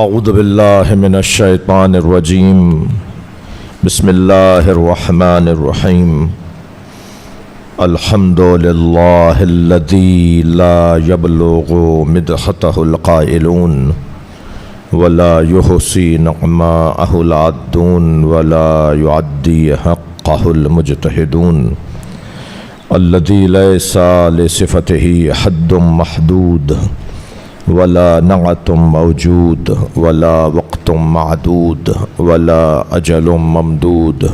اعوذ باللہ من الشیطان الرجیم بسم اللہ الرحمن الرحیم الحمد للہ الذی لا یبلغ مدحتہ القائلون ولا یحصی نعماءہ العادون ولا یعدی حقہ المجتہدون الذی لیس لصفتہ حد محدود ولا نعت موجود ولا وقت معدود ولا اجل ممدود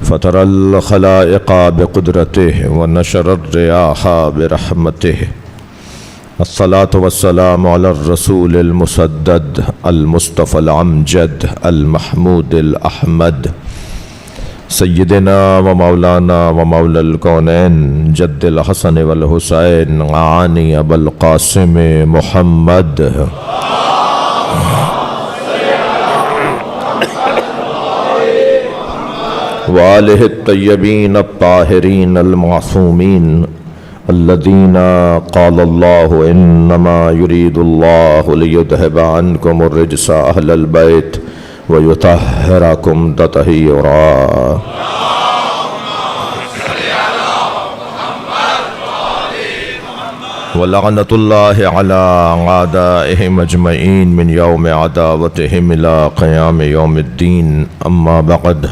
فطر الخلائق بقدرته ونشر الرياح برحمته الصلاة والسلام على الرسول المسدد المصطفى الامجد المحمود الاحمد سیدنا و مولانا و مولا الکونین جد الحسن والحسین عانی ابو القاسم محمد وآلہ الطیبین الطاہرین المعصومین الذین قال اللہ انما یرید اللہ لیذہب عنکم الرجس اہل البیت وَيُطَهِّرَكُمْ تَطْهِيرًا وَلَعْنَةُ اللَّهِ عَلَىٰ أَعْدَائِهِمْ أَجْمَعِينَ مِنْ يَوْمِ عَدَاوَتِهِمْ إِلَىٰ قِيَامِ يَوْمِ الدِّينِ أَمَّا بَعْدُ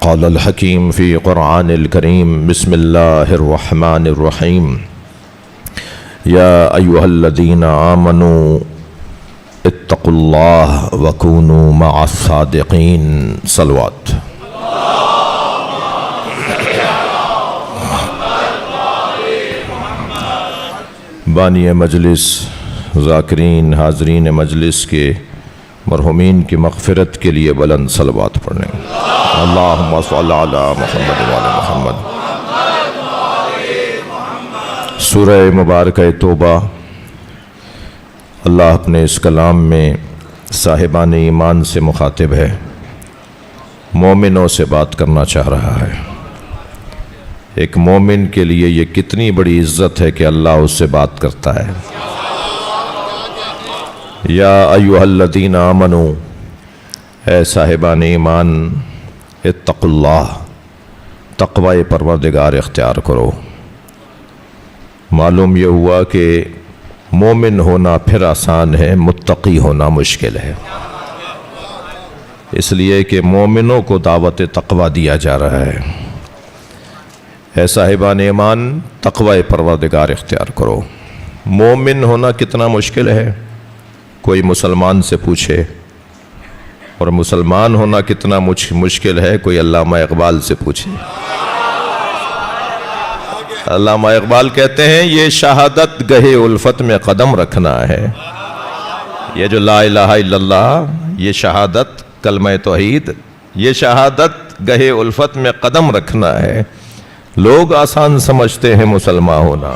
قَالَ الْحَكِيمُ فِي قُرْآنِ الْكَرِيمِ بسم اللَّهِ الرَّحْمَٰنِ الرَّحِيمِ يَا أَيُّهَا الَّذِينَ آمَنُوا اتقوا اللہ وکونوا مع الصادقین صلوات بانی مجلس ذاکرین حاضرین مجلس کے مرحومین کی مغفرت کے لیے بلند صلوات پڑھیں اللہم صل علی محمد و علی محمد سورہ مبارکہ توبہ اللہ اپنے اس کلام میں صاحبان ایمان سے مخاطب ہے، مومنوں سے بات کرنا چاہ رہا ہے۔ ایک مومن کے لیے یہ کتنی بڑی عزت ہے کہ اللہ اس سے بات کرتا ہے۔ یا ایھا الذین آمنوا، اے صاحبان ایمان، اتقوا اللہ، تقوی پروردگار اختیار کرو۔ معلوم یہ ہوا کہ مومن ہونا پھر آسان ہے، متقی ہونا مشکل ہے، اس لیے کہ مومنوں کو دعوت تقوی دیا جا رہا ہے۔ اے صاحبان ایمان، تقوی پروردگار اختیار کرو۔ مومن ہونا کتنا مشکل ہے، کوئی مسلمان سے پوچھے، اور مسلمان ہونا کتنا مشکل ہے، کوئی علامہ اقبال سے پوچھے۔ علامہ اقبال کہتے ہیں یہ شہادت گہے الفت میں قدم رکھنا ہے، یہ جو لا الہ الا اللہ، یہ شہادت کلمہ توحید، یہ شہادت گہے الفت میں قدم رکھنا ہے۔ لوگ آسان سمجھتے ہیں مسلمان ہونا۔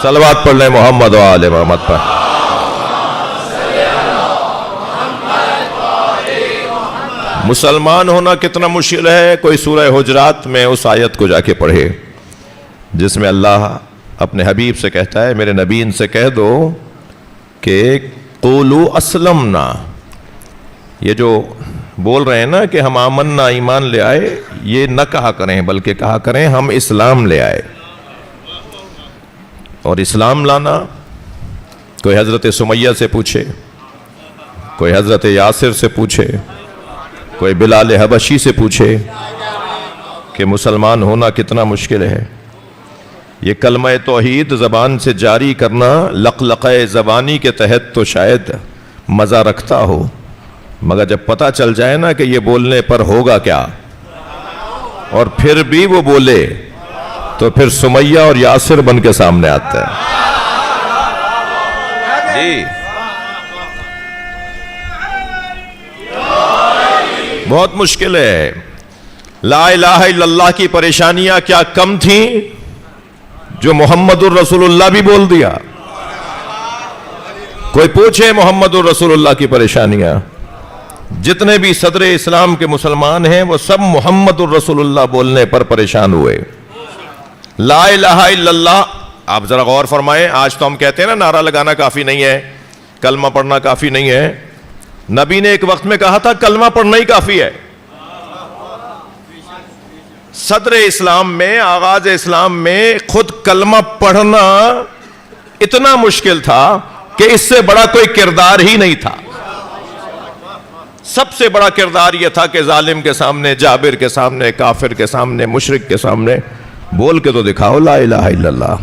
صلوات پڑھ لیں محمد و آل محمد پر۔ مسلمان ہونا کتنا مشکل ہے، کوئی سورہ حجرات میں اس آیت کو جا کے پڑھے جس میں اللہ اپنے حبیب سے کہتا ہے، میرے نبی ان سے کہہ دو کہ قولوا اسلمنا، یہ جو بول رہے ہیں نا کہ ہم آمنا ایمان لے آئے، یہ نہ کہا کریں بلکہ کہا کریں ہم اسلام لے آئے۔ اور اسلام لانا، کوئی حضرت سمیہ سے پوچھے، کوئی حضرت یاسر سے پوچھے، کوئی بلال حبشی سے پوچھے کہ مسلمان ہونا کتنا مشکل ہے۔ یہ کلمہ توحید زبان سے جاری کرنا لقلقہ زبانی کے تحت تو شاید مزہ رکھتا ہو، مگر جب پتہ چل جائے نا کہ یہ بولنے پر ہوگا کیا، اور پھر بھی وہ بولے تو پھر سمیہ اور یاسر بن کے سامنے آتا ہے۔ جی بہت مشکل ہے۔ لا الہ الا اللہ کی پریشانیاں کیا کم تھیں جو محمد الرسول اللہ بھی بول دیا؟ کوئی پوچھے محمد الرسول اللہ کی پریشانیاں، جتنے بھی صدر اسلام کے مسلمان ہیں وہ سب محمد الرسول اللہ بولنے پر پریشان ہوئے۔ لا الہ الا اللہ، آپ ذرا غور فرمائیں، آج تو ہم کہتے ہیں نا نعرہ لگانا کافی نہیں ہے، کلمہ پڑھنا کافی نہیں ہے. نبی نے ایک وقت میں کہا تھا کلمہ پڑھنا ہی کافی ہے. صدر اسلام میں، آغاز اسلام میں خود کلمہ پڑھنا اتنا مشکل تھا کہ اس سے بڑا کوئی کردار ہی نہیں تھا. سب سے بڑا کردار یہ تھا کہ ظالم کے سامنے، جابر کے سامنے، کافر کے سامنے، مشرک کے سامنے بول کے تو دکھاؤ لا الہ الا اللہ.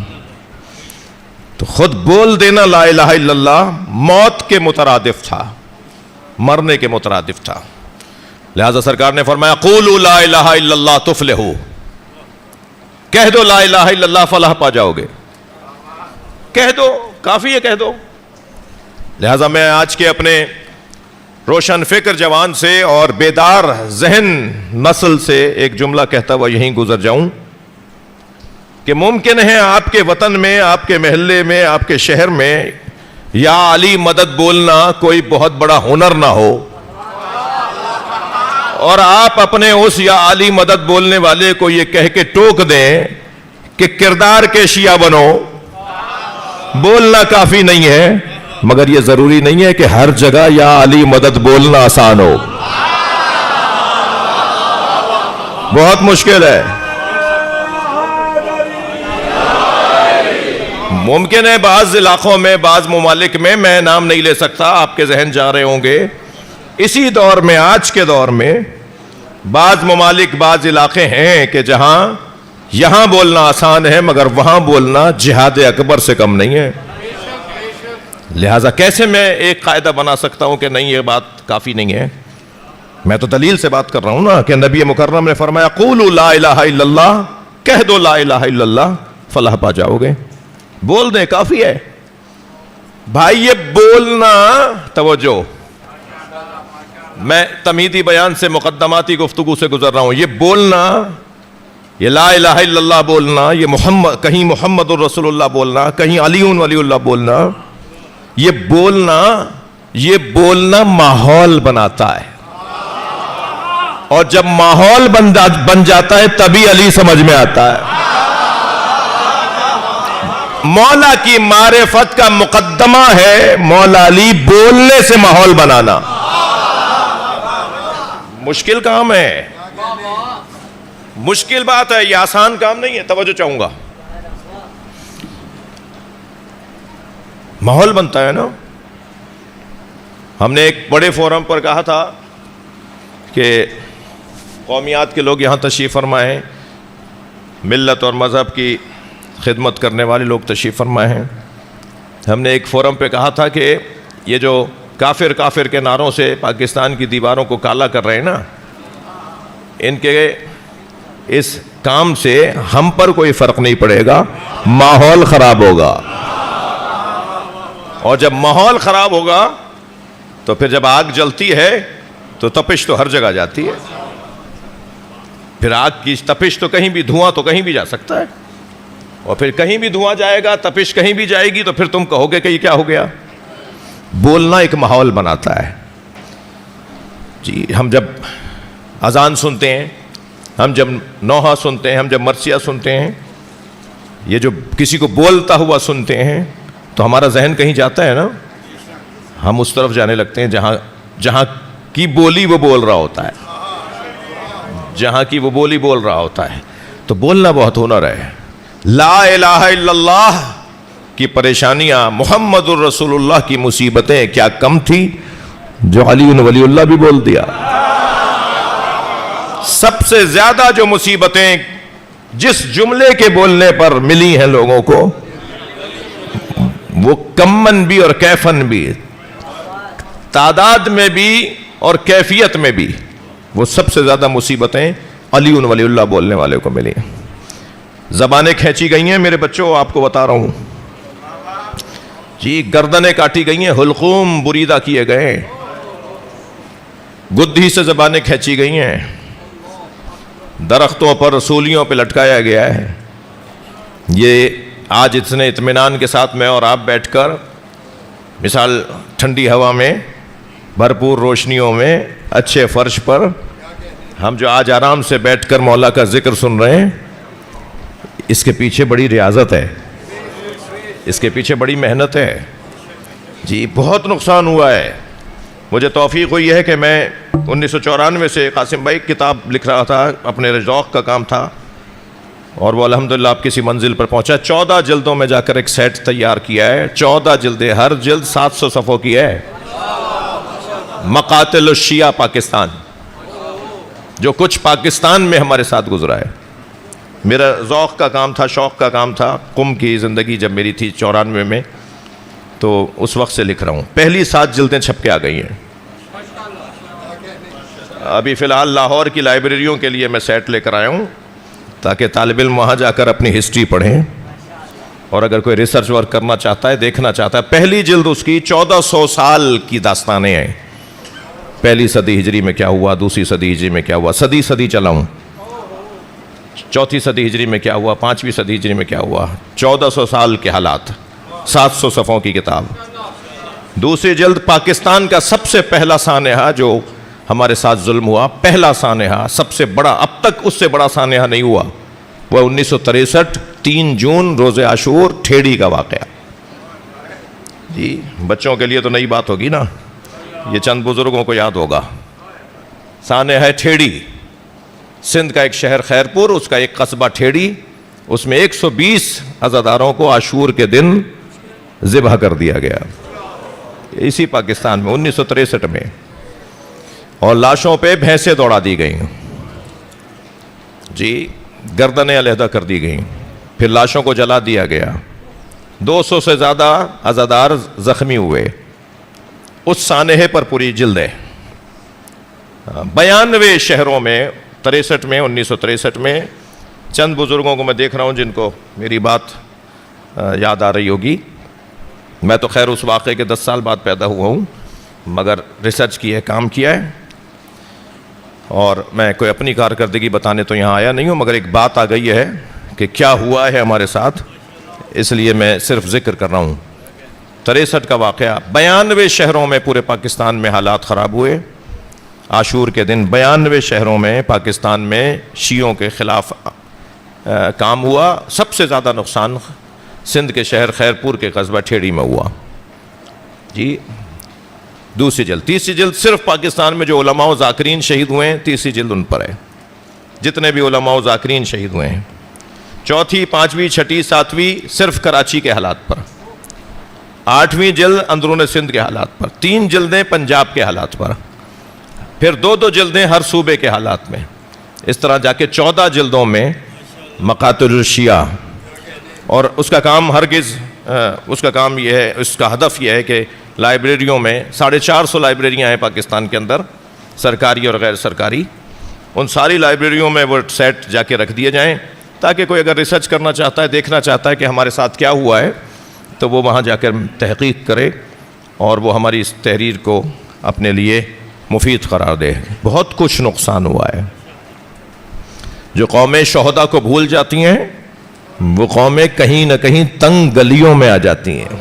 تو خود بول دینا لا الہ الا اللہ موت کے مترادف تھا، مرنے کے مترادف تھا. لہذا سرکار نے فرمایا قولوا لا الہ الا اللہ تفلحوا، کہہ دو لا الہ الا اللہ فلاح پا جاؤ گے. کہہ دو، کافی ہے کہہ دو. لہذا میں آج کے اپنے روشن فکر جوان سے اور بیدار ذہن نسل سے ایک جملہ کہتا ہوا یہیں گزر جاؤں کہ ممکن ہے آپ کے وطن میں، آپ کے محلے میں، آپ کے شہر میں یا علی مدد بولنا کوئی بہت بڑا ہنر نہ ہو، اور آپ اپنے اس یا علی مدد بولنے والے کو یہ کہہ کے ٹوک دیں کہ کردار کے شیعہ بنو. بولنا کافی نہیں ہے، مگر یہ ضروری نہیں ہے کہ ہر جگہ یا علی مدد بولنا آسان ہو. بہت مشکل ہے. ممکن ہے بعض علاقوں میں، بعض ممالک میں، میں نام نہیں لے سکتا، آپ کے ذہن جا رہے ہوں گے، اسی دور میں، آج کے دور میں بعض ممالک، بعض علاقے ہیں کہ جہاں یہاں بولنا آسان ہے مگر وہاں بولنا جہاد اکبر سے کم نہیں ہے. لہٰذا کیسے میں ایک قاعدہ بنا سکتا ہوں کہ نہیں یہ بات کافی نہیں ہے؟ میں تو دلیل سے بات کر رہا ہوں نا کہ نبی مکرم نے فرمایا قولوا لا الہ الا اللہ، کہہ دو لا الہ الا اللہ فلاح پا جاؤ گے. بول دیں کافی ہے بھائی. یہ بولنا، توجہ، میں تمہیدی بیان سے، مقدماتی گفتگو سے گزر رہا ہوں. یہ بولنا، یہ لا الہ الا اللہ بولنا، یہ محمد، کہیں محمد الرسول اللہ بولنا، کہیں علی ولی اللہ بولنا، یہ بولنا ماحول بناتا ہے. اور جب ماحول بن جاتا ہے تبھی علی سمجھ میں آتا ہے. مولا کی معرفت کا مقدمہ ہے مولا علی بولنے سے ماحول بنانا. مشکل کام ہے، مشکل بات ہے، یہ آسان کام نہیں ہے. توجہ چاہوں گا. ماحول بنتا ہے نا. ہم نے ایک بڑے فورم پر کہا تھا کہ قومیات کے لوگ یہاں تشریف فرمائے ہیں، ملت اور مذہب کی خدمت کرنے والے لوگ تشریف فرمائے ہیں. ہم نے ایک فورم پہ کہا تھا کہ یہ جو کافر کافر کے نعروں سے پاکستان کی دیواروں کو کالا کر رہے ہیں نا، ان کے اس کام سے ہم پر کوئی فرق نہیں پڑے گا، ماحول خراب ہوگا. اور جب ماحول خراب ہوگا تو پھر جب آگ جلتی ہے تو تپش تو ہر جگہ جاتی ہے. پھر آگ کی تپش تو کہیں بھی، دھواں تو کہیں بھی جا سکتا ہے، اور پھر کہیں بھی دھواں جائے گا، تپش کہیں بھی جائے گی، تو پھر تم کہو گے کہ یہ کیا ہو گیا. بولنا ایک ماحول بناتا ہے. جی، ہم جب اذان سنتے ہیں، ہم جب نوحہ سنتے ہیں، ہم جب مرثیہ سنتے ہیں، یہ جو کسی کو بولتا ہوا سنتے ہیں تو ہمارا ذہن کہیں جاتا ہے نا. ہم اس طرف جانے لگتے ہیں جہاں کی بولی وہ بول رہا ہوتا ہے، جہاں کی وہ بولی بول رہا ہوتا ہے. تو بولنا بہت ہنر ہے. لا الہ الا اللہ کی پریشانیاں، محمد الرسول اللہ کی مصیبتیں کیا کم تھی جو علی ولی اللہ بھی بول دیا. سب سے زیادہ جو مصیبتیں جس جملے کے بولنے پر ملی ہیں لوگوں کو، وہ کمن بھی اور کیفن بھی، تعداد میں بھی اور کیفیت میں بھی، وہ سب سے زیادہ مصیبتیں علی ولی اللہ بولنے والے کو ملی. زبانیں کھینچی گئی ہیں میرے بچوں، آپ کو بتا رہا ہوں جی. گردنیں کاٹی گئی ہیں، حلقوم بریدہ کیے گئے، گدھی سے زبانیں کھینچی گئی ہیں، درختوں پر، رسولیوں پہ لٹکایا گیا ہے. یہ آج اتنے اطمینان کے ساتھ میں اور آپ بیٹھ کر، مثال ٹھنڈی ہوا میں، بھرپور روشنیوں میں، اچھے فرش پر، ہم جو آج آرام سے بیٹھ کر مولا کا ذکر سن رہے ہیں، اس کے پیچھے بڑی ریاضت ہے، اس کے پیچھے بڑی محنت ہے. جی بہت نقصان ہوا ہے. مجھے توفیق ہوئی ہے کہ میں 1994 سے قاسم بھائی کتاب لکھ رہا تھا, اپنے ذوق کا کام تھا, اور وہ الحمدللہ آپ کسی منزل پر پہنچا. 14 جلدوں میں جا کر ایک سیٹ تیار کیا ہے, 14 جلدیں, ہر جلد 700 صفحوں کی ہے. مقاتل الشیعہ پاکستان, جو کچھ پاکستان میں ہمارے ساتھ گزرا ہے. میرا ذوق کا کام تھا, شوق کا کام تھا. قم کی زندگی جب میری تھی 94 میں, تو اس وقت سے لکھ رہا ہوں. پہلی 7 جلدیں چھپ کے آ گئی ہیں. ابھی فی الحال لاہور کی لائبریریوں کے لیے میں سیٹ لے کر آیا ہوں, تاکہ طالب علم وہاں جا کر اپنی ہسٹری پڑھیں, اور اگر کوئی ریسرچ ورک کرنا چاہتا ہے, دیکھنا چاہتا ہے. پہلی جلد اس کی 1400 سال کی داستانیں ہیں. پہلی صدی ہجری میں کیا ہوا, دوسری صدی ہجری میں کیا ہوا, صدی چلا ہوں, چوتھی صدی ہجری میں کیا ہوا, پانچویں صدی ہجری میں کیا ہوا, 1400 سال کے حالات, 700 صفحوں کی کتاب. دوسری جلد پاکستان کا سب سے پہلا سانحہ جو ہمارے ساتھ ظلم ہوا, پہلا سانحہ, سب سے بڑا, اب تک اس سے بڑا سانحہ نہیں ہوا, وہ 1963 3 جون روز عاشور ٹھیڑی کا واقعہ. جی بچوں کے لیے تو نئی بات ہوگی نا, یہ چند بزرگوں کو یاد ہوگا. سانحہ ہے ٹھیڑی, سندھ کا ایک شہر خیرپور, اس کا ایک قصبہ ٹھیڑی, اس میں 120 عزاداروں کو عاشور کے دن ذبح کر دیا گیا, اسی پاکستان میں 1963 میں. اور لاشوں پہ بھینسیں دوڑا دی گئیں, جی گردنیں علیحدہ کر دی گئیں, پھر لاشوں کو جلا دیا گیا. 200 سے زیادہ عزادار زخمی ہوئے. اس سانحے پر پوری جلدیں. 92 شہروں میں 63 میں 1963 میں. چند بزرگوں کو میں دیکھ رہا ہوں جن کو میری بات یاد آ رہی ہوگی. میں تو خیر اس واقعے کے 10 سال بعد پیدا ہوا ہوں, مگر ریسرچ کی ہے, کام کیا ہے, اور میں کوئی اپنی کارکردگی بتانے تو یہاں آیا نہیں ہوں, مگر ایک بات آ گئی ہے کہ کیا ہوا ہے ہمارے ساتھ, اس لیے میں صرف ذکر کر رہا ہوں. 63 کا واقعہ. 92 شہروں میں پورے پاکستان میں حالات خراب ہوئے عاشور کے دن. 92 شہروں میں پاکستان میں شیعوں کے خلاف کام ہوا. سب سے زیادہ نقصان سندھ کے شہر خیرپور کے قصبہ ٹھیڑی میں ہوا. جی دوسری جلد. تیسری جلد صرف پاکستان میں جو علماء و ذاکرین شہید ہوئے ہیں, تیسری جلد ان پر ہے, جتنے بھی علماء و ذاکرین شہید ہوئے ہیں. چوتھی, پانچویں, چھٹی, ساتویں صرف کراچی کے حالات پر. 8ویں جلد اندرون سندھ کے حالات پر. 3 جلدیں پنجاب کے حالات پر. پھر 2 جلدیں ہر صوبے کے حالات میں. اس طرح جا کے 14 جلدوں میں مقاتل الشیعہ. اور اس کا کام ہرگز, اس کا کام یہ ہے, اس کا ہدف یہ ہے کہ لائبریریوں میں 450 لائبریریاں ہیں پاکستان کے اندر, سرکاری اور غیر سرکاری. ان ساری لائبریریوں میں وہ سیٹ جا کے رکھ دیے جائیں, تاکہ کوئی اگر ریسرچ کرنا چاہتا ہے, دیکھنا چاہتا ہے کہ ہمارے ساتھ کیا ہوا ہے, تو وہ وہاں جا کر تحقیق کرے, اور وہ ہماری اس تحریر کو اپنے لیے مفید قرار دے. بہت کچھ نقصان ہوا ہے. جو قومیں شہداء کو بھول جاتی ہیں, وہ قومیں کہیں نہ کہیں تنگ گلیوں میں آ جاتی ہیں,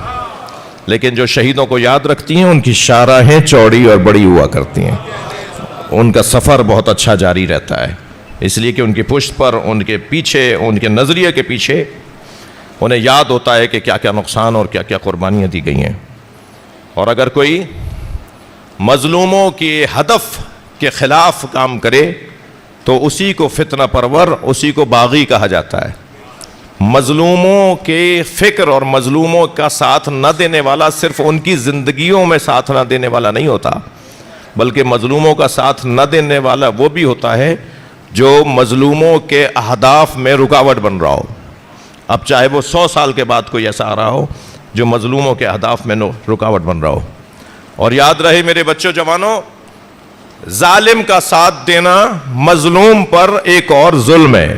لیکن جو شہیدوں کو یاد رکھتی ہیں, ان کی شاہراہیں چوڑی اور بڑی ہوا کرتی ہیں. ان کا سفر بہت اچھا جاری رہتا ہے, اس لیے کہ ان کی پشت پر, ان کے پیچھے, ان کے نظریے کے پیچھے انہیں یاد ہوتا ہے کہ کیا کیا نقصان اور کیا کیا قربانیاں دی گئی ہیں. اور اگر کوئی مظلوموں کے ہدف کے خلاف کام کرے, تو اسی کو فتنہ پرور, اسی کو باغی کہا جاتا ہے. مظلوموں کے فکر اور مظلوموں کا ساتھ نہ دینے والا صرف ان کی زندگیوں میں ساتھ نہ دینے والا نہیں ہوتا, بلکہ مظلوموں کا ساتھ نہ دینے والا وہ بھی ہوتا ہے جو مظلوموں کے اہداف میں رکاوٹ بن رہا ہو. اب چاہے وہ 100 سال کے بعد کوئی ایسا آ رہا ہو جو مظلوموں کے اہداف میں رکاوٹ بن رہا ہو. اور یاد رہے میرے بچوں جوانوں, ظالم کا ساتھ دینا مظلوم پر ایک اور ظلم ہے.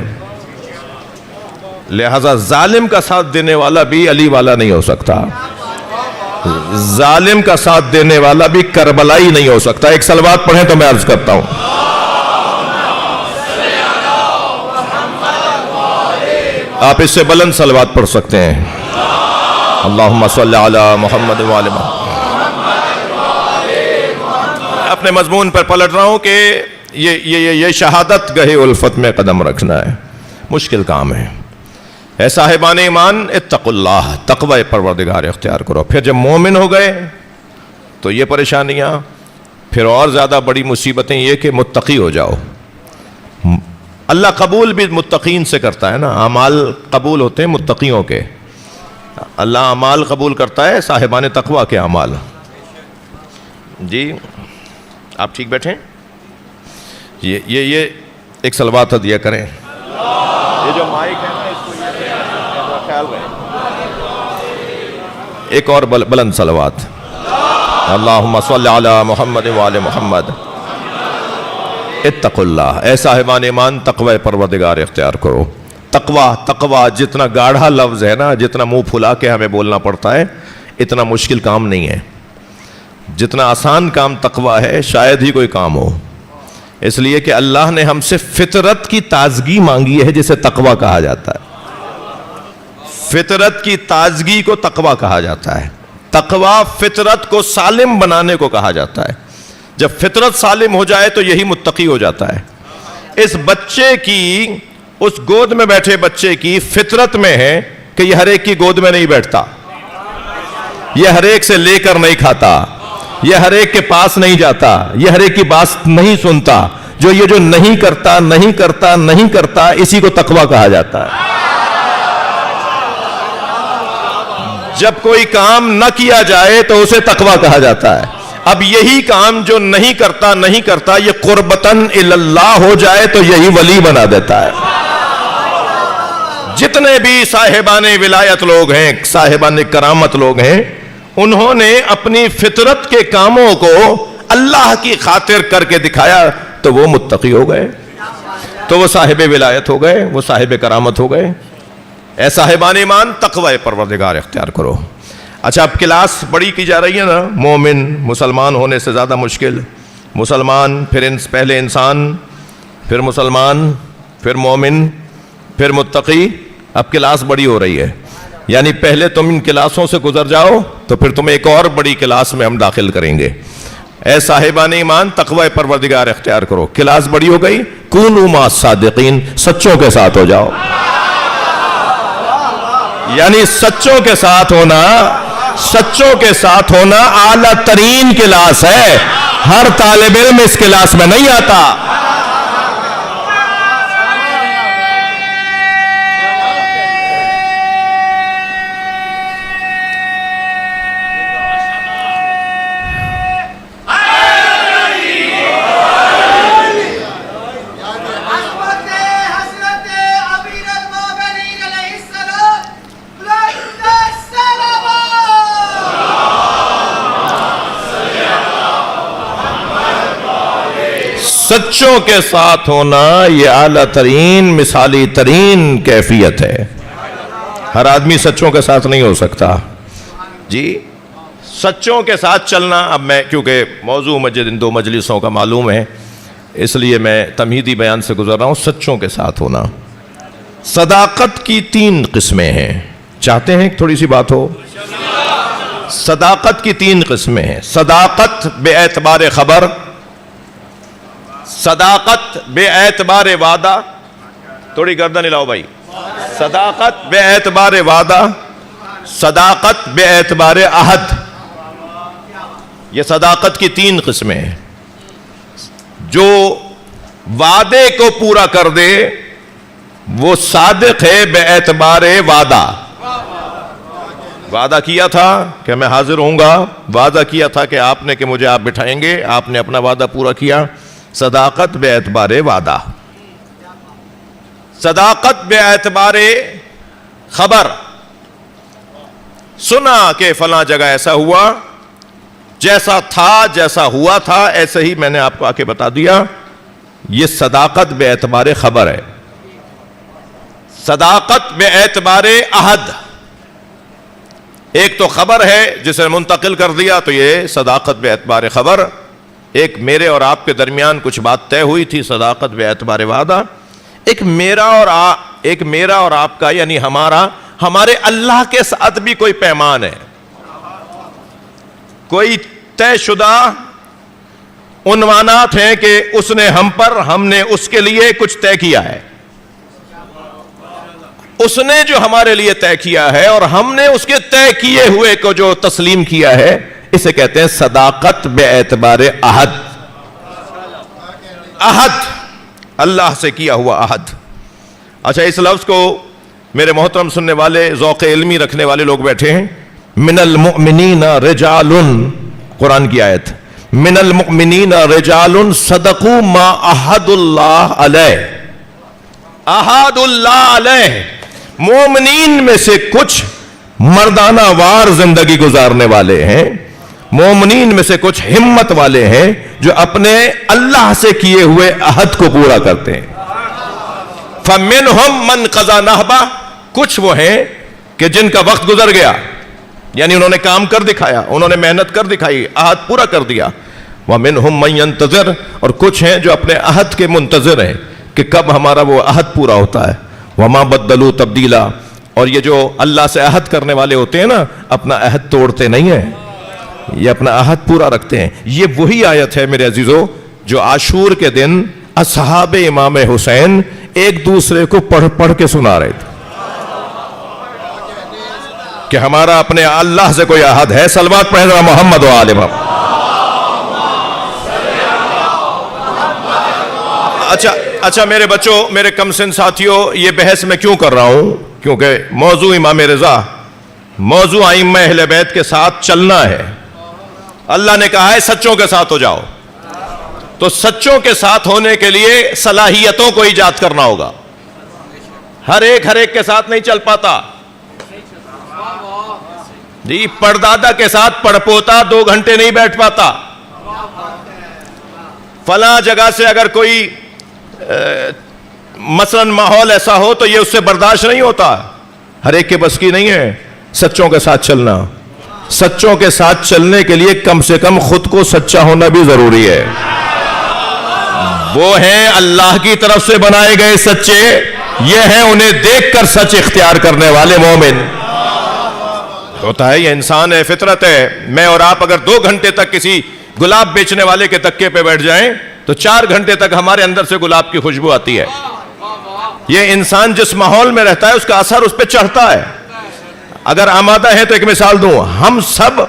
لہذا ظالم کا ساتھ دینے والا بھی علی والا نہیں ہو سکتا, ظالم کا ساتھ دینے والا بھی کربلائی نہیں ہو سکتا. ایک صلوات پڑھیں تو میں عرض کرتا ہوں. آپ اس سے بلند صلوات پڑھ سکتے ہیں. اللہم صلی علی محمد وآل محمد. اپنے مضمون پر پلٹ رہا ہوں کہ یہ شہادت گہے الفت میں قدم رکھنا ہے, مشکل کام ہے. اے صاحبان ایمان اتقوا اللہ، تقوی پروردگار اختیار کرو۔ پھر جب مومن ہو گئے تو یہ پریشانیاں، پھر اور زیادہ بڑی مصیبتیں یہ کہ متقی ہو جاؤ۔ اللہ قبول بھی متقین سے کرتا ہے نا، اعمال قبول ہوتے ہیں متقیوں کے، اللہ اعمال قبول کرتا ہے صاحبان تقوی کے اعمال۔ جی آپ ٹھیک بیٹھیں، یہ ایک صلوات دیا کریں، یہ جو مائک ہے نا اس کو یہ خیال رہے، ایک اور بلند صلوات، اللہم صلی علی محمد وآل محمد۔ اتقوا اللہ، اے صاحبان ایمان تقوی پروردگار اختیار کرو۔ تقوی جتنا گاڑھا لفظ ہے نا، جتنا منہ پھلا کے ہمیں بولنا پڑتا ہے، اتنا مشکل کام نہیں ہے۔ جتنا آسان کام تقوی ہے شاید ہی کوئی کام ہو، اس لیے کہ اللہ نے ہم سے فطرت کی تازگی مانگی ہے جسے تقوی کہا جاتا ہے۔ فطرت کی تازگی کو تقوی کہا جاتا ہے۔ تقوی فطرت کو سالم بنانے کو کہا جاتا ہے۔ جب فطرت سالم ہو جائے تو یہی متقی ہو جاتا ہے۔ اس بچے کی، اس گود میں بیٹھے بچے کی فطرت میں ہے کہ یہ ہر ایک کی گود میں نہیں بیٹھتا، یہ ہر ایک سے لے کر نہیں کھاتا، یہ ہر ایک کے پاس نہیں جاتا، یہ ہر ایک کی بات نہیں سنتا۔ یہ جو نہیں کرتا اسی کو تقوی کہا جاتا ہے۔ جب کوئی کام نہ کیا جائے تو اسے تقوی کہا جاتا ہے۔ اب یہی کام جو نہیں کرتا یہ قربتاً اللہ ہو جائے تو یہی ولی بنا دیتا ہے۔ جتنے بھی صاحبان ولایت لوگ ہیں، صاحبان کرامت لوگ ہیں، انہوں نے اپنی فطرت کے کاموں کو اللہ کی خاطر کر کے دکھایا تو وہ متقی ہو گئے، تو وہ صاحب ولایت ہو گئے، وہ صاحب کرامت ہو گئے۔ اے صاحبان ایمان تقوی پروردگار اختیار کرو۔ اچھا اب کلاس بڑی کی جا رہی ہے نا، مومن مسلمان ہونے سے زیادہ مشکل، مسلمان پھر پہلے انسان، پھر مسلمان، پھر مومن، پھر متقی، اب کلاس بڑی ہو رہی ہے۔ یعنی پہلے تم ان کلاسوں سے گزر جاؤ تو پھر تمہیں ایک اور بڑی کلاس میں ہم داخل کریں گے۔ اے صاحبان ایمان تقوی پروردگار اختیار کرو۔ کلاس بڑی ہو گئی، کونوا مع الصادقین، سچوں کے ساتھ ہو جاؤ۔ یعنی سچوں کے ساتھ ہونا اعلیٰ ترین کلاس ہے، ہر طالب علم اس کلاس میں نہیں آتا۔ سچوں کے ساتھ ہونا یہ اعلیٰ ترین مثالی ترین کیفیت ہے۔ ہر آدمی سچوں کے ساتھ نہیں ہو سکتا۔ جی سچوں کے ساتھ چلنا، اب میں کیونکہ موضوع مجھے ان دو مجلسوں کا معلوم ہے اس لیے میں تمہیدی بیان سے گزر رہا ہوں۔ سچوں کے ساتھ ہونا، صداقت کی 3 قسمیں ہیں۔ چاہتے ہیں تھوڑی سی بات ہو؟ صداقت کی 3 قسمیں ہیں۔ صداقت بے اعتبار خبر، صداقت بے اعتبار وعدہ، تھوڑی گردن ہلاؤ بھائی، صداقت بے اعتبار وعدہ، صداقت بے اعتبار عہد۔ یہ صداقت کی 3 قسمیں ہیں۔ جو وعدے کو پورا کر دے وہ صادق ہے بے اعتبار وعدہ۔ وعدہ کیا تھا کہ میں حاضر ہوں گا، وعدہ کیا تھا کہ آپ نے کہ مجھے آپ بٹھائیں گے، آپ نے اپنا وعدہ پورا کیا، صداقت بے اعتبار وعدہ۔ صداقت بے اعتبار خبر، سنا کہ فلاں جگہ ایسا ہوا، جیسا تھا جیسا ہوا تھا ایسے ہی میں نے آپ کو آ کے بتا دیا، یہ صداقت بے اعتبار خبر ہے۔ صداقت بے اعتبار عہد، ایک تو خبر ہے جسے منتقل کر دیا تو یہ صداقت بے اعتبار خبر، ایک میرے اور آپ کے درمیان کچھ بات طے ہوئی تھی، صداقت بے اعتبار وعدہ۔ ایک میرا اور آپ کا یعنی ہمارے اللہ کے ساتھ بھی کوئی پیمان ہے، کوئی طے شدہ عنوانات ہیں کہ اس نے ہم پر، ہم نے اس کے لیے کچھ طے کیا ہے۔ اس نے جو ہمارے لیے طے کیا ہے اور ہم نے اس کے طے کیے ہوئے کو جو تسلیم کیا ہے، اسے کہتے ہیں صداقت بے اعتبار عہد. عہد، اللہ سے کیا ہوا عہد. اچھا، اس لفظ کو میرے محترم سننے والے، ذوق علمی رکھنے والے لوگ بیٹھے ہیں. من المؤمنین رجال، قرآن کی آیت، من المؤمنین رجال صدقوا ما عہد اللہ علیہ. عہد اللہ علیہ، مومنین میں سے کچھ مردانہ وار زندگی گزارنے والے ہیں، مومنین میں سے کچھ ہمت والے ہیں جو اپنے اللہ سے کیے ہوئے عہد کو پورا کرتے ہیں. فَمِنْهُمْ مَنْ قَضَى نَحْبَهُ، کچھ وہ ہیں کہ جن کا وقت گزر گیا، یعنی انہوں نے کام کر دکھایا، انہوں نے محنت کر دکھائی، عہد پورا کر دیا. وَمِنْهُمْ مَنْ يَنْتَظِرُ، اور کچھ ہیں جو اپنے عہد کے منتظر ہیں کہ کب ہمارا وہ عہد پورا ہوتا ہے. وَمَا بَدَّلُوا تَبْدِيلًا، اور یہ جو اللہ سے عہد کرنے والے ہوتے ہیں نا، اپنا عہد توڑتے نہیں ہیں، یہ اپنا عہد پورا رکھتے ہیں. یہ وہی آیت ہے میرے عزیزو جو عاشور کے دن اصحاب امام حسین ایک دوسرے کو پڑھ پڑھ کے سنا رہے تھے کہ ہمارا اپنے اللہ سے کوئی عہد ہے. صلوات پڑھیں ذرا محمد و آل محمد. اچھا میرے بچوں، میرے کم سن ساتھیوں، یہ بحث میں کیوں کر رہا ہوں؟ کیونکہ موضوع امام رضا، موضوع ائمہ اہل بیت کے ساتھ چلنا ہے. اللہ نے کہا ہے سچوں کے ساتھ ہو جاؤ، تو سچوں کے ساتھ ہونے کے لیے صلاحیتوں کو ایجاد کرنا ہوگا. ہر ایک کے ساتھ نہیں چل پاتا جی. پردادا کے ساتھ پڑپوتا 2 گھنٹے نہیں بیٹھ پاتا. فلاں جگہ سے اگر کوئی مثلا ماحول ایسا ہو تو یہ اس سے برداشت نہیں ہوتا. ہر ایک کے بس کی نہیں ہے سچوں کے ساتھ چلنا. سچوں کے ساتھ چلنے کے لیے کم سے کم خود کو سچا ہونا بھی ضروری ہے. وہ ہیں اللہ کی طرف سے بنائے گئے سچے، یہ ہیں انہیں دیکھ کر سچ اختیار کرنے والے مومن. ہوتا ہے یہ انسان ہے، فطرت ہے. میں اور آپ اگر 2 گھنٹے تک کسی گلاب بیچنے والے کے تکے پہ بیٹھ جائیں تو 4 گھنٹے تک ہمارے اندر سے گلاب کی خوشبو آتی ہے. یہ انسان جس ماحول میں رہتا ہے اس کا اثر اس پہ چڑھتا ہے. اگر آمادہ ہے تو ایک مثال دوں، ہم سب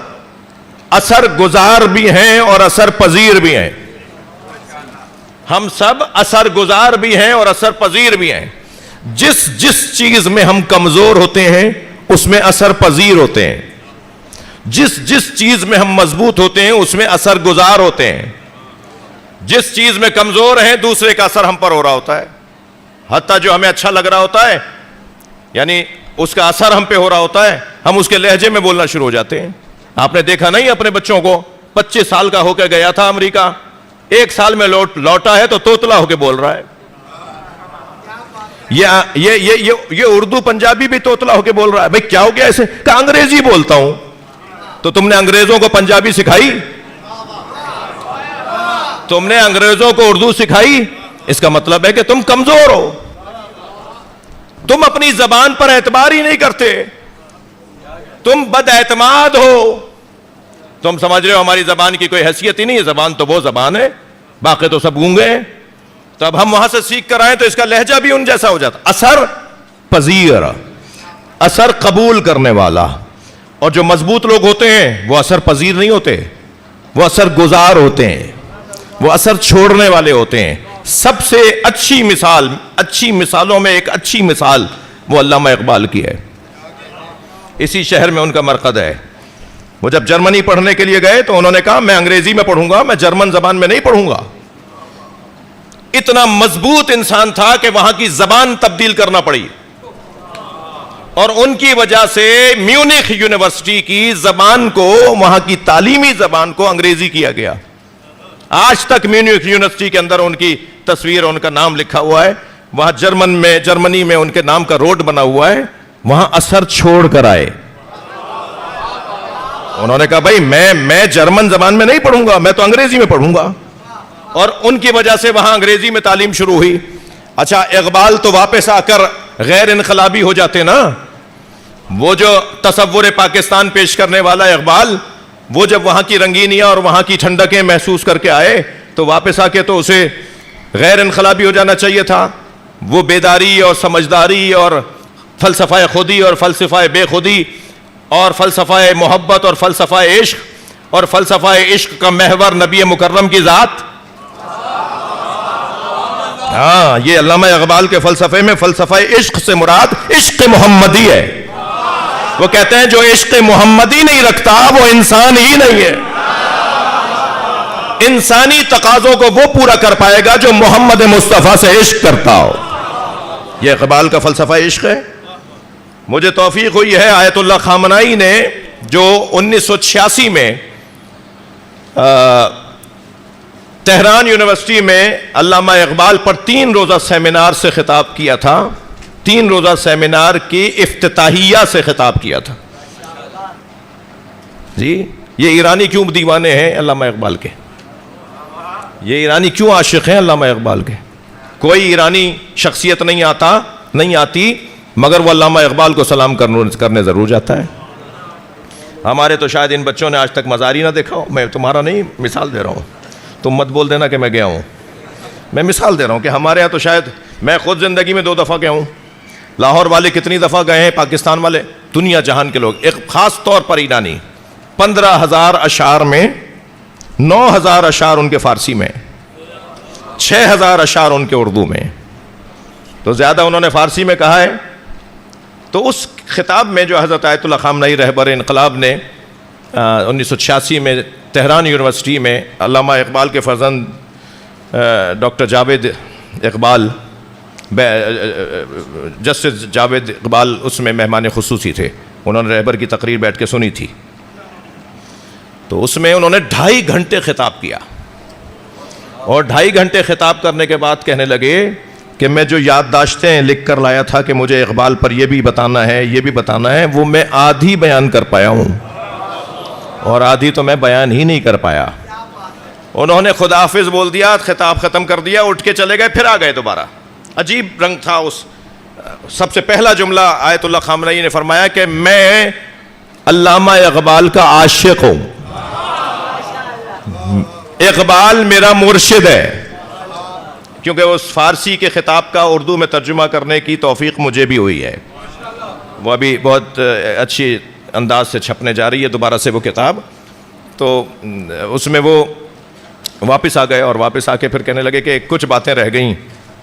اثر گزار بھی ہیں اور اثر پذیر بھی ہیں. ہم سب اثر گزار بھی ہیں اور اثر پذیر بھی ہیں. جس چیز میں ہم کمزور ہوتے ہیں اس میں اثر پذیر ہوتے ہیں. جس چیز میں ہم مضبوط ہوتے ہیں اس میں اثر گزار ہوتے ہیں. جس چیز میں کمزور ہیں دوسرے کا اثر ہم پر ہو رہا ہوتا ہے. حتیٰ جو ہمیں اچھا لگ رہا ہوتا ہے، یعنی اس کا اثر ہم پہ ہو رہا ہوتا ہے، ہم اس کے لہجے میں بولنا شروع ہو جاتے ہیں. آپ نے دیکھا نہیں اپنے بچوں کو، 25 سال کا ہو کے گیا تھا امریکہ، 1 سال میں لوٹا ہے تو توتلا ہو کے بول رہا ہے. یہ اردو پنجابی بھی توتلا ہو کے بول رہا ہے. بھئی کیا ہو گیا ایسے؟ کہ انگریزی بولتا ہوں. تو تم نے انگریزوں کو پنجابی سکھائی؟ تم نے انگریزوں کو اردو سکھائی؟ اس کا مطلب ہے کہ تم کمزور ہو. تم اپنی زبان پر اعتبار ہی نہیں کرتے، تم بد اعتماد ہو. تم سمجھ رہے ہو ہماری زبان کی کوئی حیثیت ہی نہیں ہے. زبان تو وہ زبان ہے، باقی تو سب گونگے ہیں. تو اب ہم وہاں سے سیکھ کر آئیں تو اس کا لہجہ بھی ان جیسا ہو جاتا. اثر پذیر، اثر قبول کرنے والا. اور جو مضبوط لوگ ہوتے ہیں وہ اثر پذیر نہیں ہوتے، وہ اثر گزار ہوتے ہیں، وہ اثر چھوڑنے والے ہوتے ہیں. سب سے اچھی مثالوں میں ایک اچھی مثال وہ علامہ اقبال کی ہے. اسی شہر میں ان کا مرقد ہے. وہ جب جرمنی پڑھنے کے لیے گئے تو انہوں نے کہا میں انگریزی میں پڑھوں گا، میں جرمن زبان میں نہیں پڑھوں گا. اتنا مضبوط انسان تھا کہ وہاں کی زبان تبدیل کرنا پڑی، اور ان کی وجہ سے میونخ یونیورسٹی کی زبان کو، وہاں کی تعلیمی زبان کو انگریزی کیا گیا. آج تک میونخ یونیورسٹی کے اندر ان کی تصویر، ان کا نام لکھا ہوا ہے. وہاں جرمنی میں ان کے نام کا روڈ بنا ہوا ہے. وہاں اثر چھوڑ کر آئے. انہوں نے کہا بھائی میں جرمن زبان میں نہیں پڑھوں گا، میں تو انگریزی میں پڑھوں گا. اور ان کی وجہ سے وہاں انگریزی میں تعلیم شروع ہوئی. اچھا اقبال تو واپس آ کر غیر انقلابی ہو جاتے نا. وہ جو تصور پاکستان پیش کرنے والا اقبال، وہ جب وہاں کی رنگینیاں اور وہاں کی ٹھنڈکیں محسوس کر کے آئے تو واپس آ کے تو اسے غیر انقلابی ہو جانا چاہیے تھا. وہ بیداری اور سمجھداری اور فلسفہ خودی اور فلسفہ بے خودی اور فلسفہ محبت اور فلسفہ عشق اور فلسفہ عشق کا محور نبی مکرم کی ذات. ہاں یہ علامہ اقبال کے فلسفے میں فلسفہ عشق سے مراد عشق محمدی ہے. وہ کہتے ہیں جو عشق محمدی نہیں رکھتا وہ انسان ہی نہیں ہے. انسانی تقاضوں کو وہ پورا کر پائے گا جو محمد مصطفیٰ سے عشق کرتا ہو. یہ اقبال کا فلسفہ عشق ہے. مجھے توفیق ہوئی ہے آیت اللہ خامنائی نے جو 1986 میں تہران یونیورسٹی میں علامہ اقبال پر 3 روزہ سیمینار سے خطاب کیا تھا. 3 روزہ سیمینار کی افتتاحیہ سے خطاب کیا تھا. جی یہ ایرانی کیوں دیوانے ہیں علامہ اقبال کے؟ یہ ایرانی کیوں عاشق ہیں علامہ اقبال کے؟ کوئی ایرانی شخصیت نہیں آتی مگر وہ علامہ اقبال کو سلام کرنے ضرور جاتا ہے. ہمارے تو شاید ان بچوں نے آج تک مزار ہی نہ دیکھا ہو. میں تمہارا نہیں مثال دے رہا ہوں, تم مت بول دینا کہ میں گیا ہوں. میں مثال دے رہا ہوں کہ ہمارے یہاں تو شاید میں خود زندگی میں 2 دفعہ گیا ہوں. لاہور والے کتنی دفعہ گئے ہیں, پاکستان والے, دنیا جہان کے لوگ. ایک خاص طور پر ایرانی 15,000 اشعار میں 9,000 اشعار ان کے فارسی میں, 6,000 اشعار ان کے اردو میں. تو زیادہ انہوں نے فارسی میں کہا ہے. تو اس خطاب میں جو حضرت آیت اللہ خامنئی رہبر انقلاب نے 1986 میں تہران یونیورسٹی میں علامہ اقبال کے فرزند ڈاکٹر جاوید اقبال, جسٹس جاوید اقبال اس میں مہمان خصوصی تھے. انہوں نے رہبر کی تقریر بیٹھ کے سنی تھی. تو اس میں انہوں نے 2.5 گھنٹے خطاب کیا اور 2.5 گھنٹے خطاب کرنے کے بعد کہنے لگے کہ میں جو یادداشتیں لکھ کر لایا تھا کہ مجھے اقبال پر یہ بھی بتانا ہے یہ بھی بتانا ہے, وہ میں آدھی بیان کر پایا ہوں اور آدھی تو میں بیان ہی نہیں کر پایا. انہوں نے خدا حافظ بول دیا, خطاب ختم کر دیا, اٹھ کے چلے گئے, پھر آ گئے دوبارہ. عجیب رنگ تھا اس. سب سے پہلا جملہ آیت اللہ خامنئی نے فرمایا کہ میں علامہ اقبال کا عاشق ہوں, اقبال میرا مرشد ہے. کیونکہ اس فارسی کے خطاب کا اردو میں ترجمہ کرنے کی توفیق مجھے بھی ہوئی ہے. وہ ابھی بہت اچھی انداز سے چھپنے جا رہی ہے دوبارہ سے وہ کتاب. تو اس میں وہ واپس آ گئے اور واپس آ کے پھر کہنے لگے کہ کچھ باتیں رہ گئیں,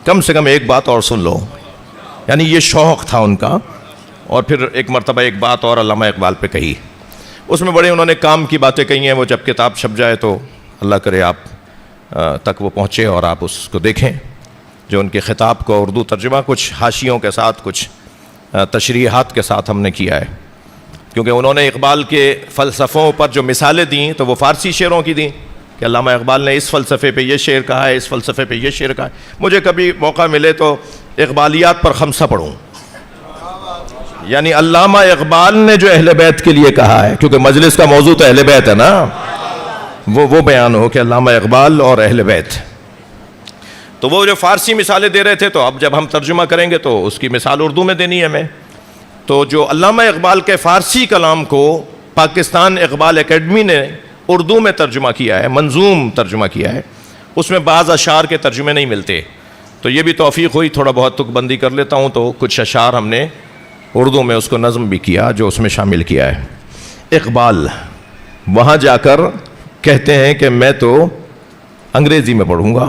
کم سے کم ایک بات اور سن لو. یعنی یہ شوق تھا ان کا. اور پھر ایک مرتبہ ایک بات اور علامہ اقبال پہ کہی. اس میں بڑے انہوں نے کام کی باتیں کہی ہیں. وہ جب کتاب چھپ جائے تو اللہ کرے آپ تک وہ پہنچے اور آپ اس کو دیکھیں, جو ان کے خطاب کو اردو ترجمہ کچھ حاشیوں کے ساتھ, کچھ تشریحات کے ساتھ ہم نے کیا ہے. کیونکہ انہوں نے اقبال کے فلسفوں پر جو مثالیں دیں تو وہ فارسی شعروں کی دیں کہ علامہ اقبال نے اس فلسفے پہ یہ شعر کہا ہے, اس فلسفے پہ یہ شعر کہا ہے. مجھے کبھی موقع ملے تو اقبالیات پر خمسہ پڑھوں, یعنی علامہ اقبال نے جو اہل بیت کے لیے کہا ہے, کیونکہ مجلس کا موضوع تو اہل بیت ہے نا, وہ بیان ہو کہ علامہ اقبال اور اہل بیت. تو وہ جو فارسی مثالیں دے رہے تھے, تو اب جب ہم ترجمہ کریں گے تو اس کی مثال اردو میں دینی ہے ہمیں. تو جو علامہ اقبال کے فارسی کلام کو پاکستان اقبال اکیڈمی نے اردو میں ترجمہ کیا ہے, منظوم ترجمہ کیا ہے, اس میں بعض اشعار کے ترجمے نہیں ملتے. تو یہ بھی توفیق ہوئی, تھوڑا بہت تک بندی کر لیتا ہوں. تو کچھ اشعار ہم نے اردو میں اس کو نظم بھی کیا, جو اس میں شامل کیا ہے. اقبال وہاں جا کر کہتے ہیں کہ میں تو انگریزی میں پڑھوں گا.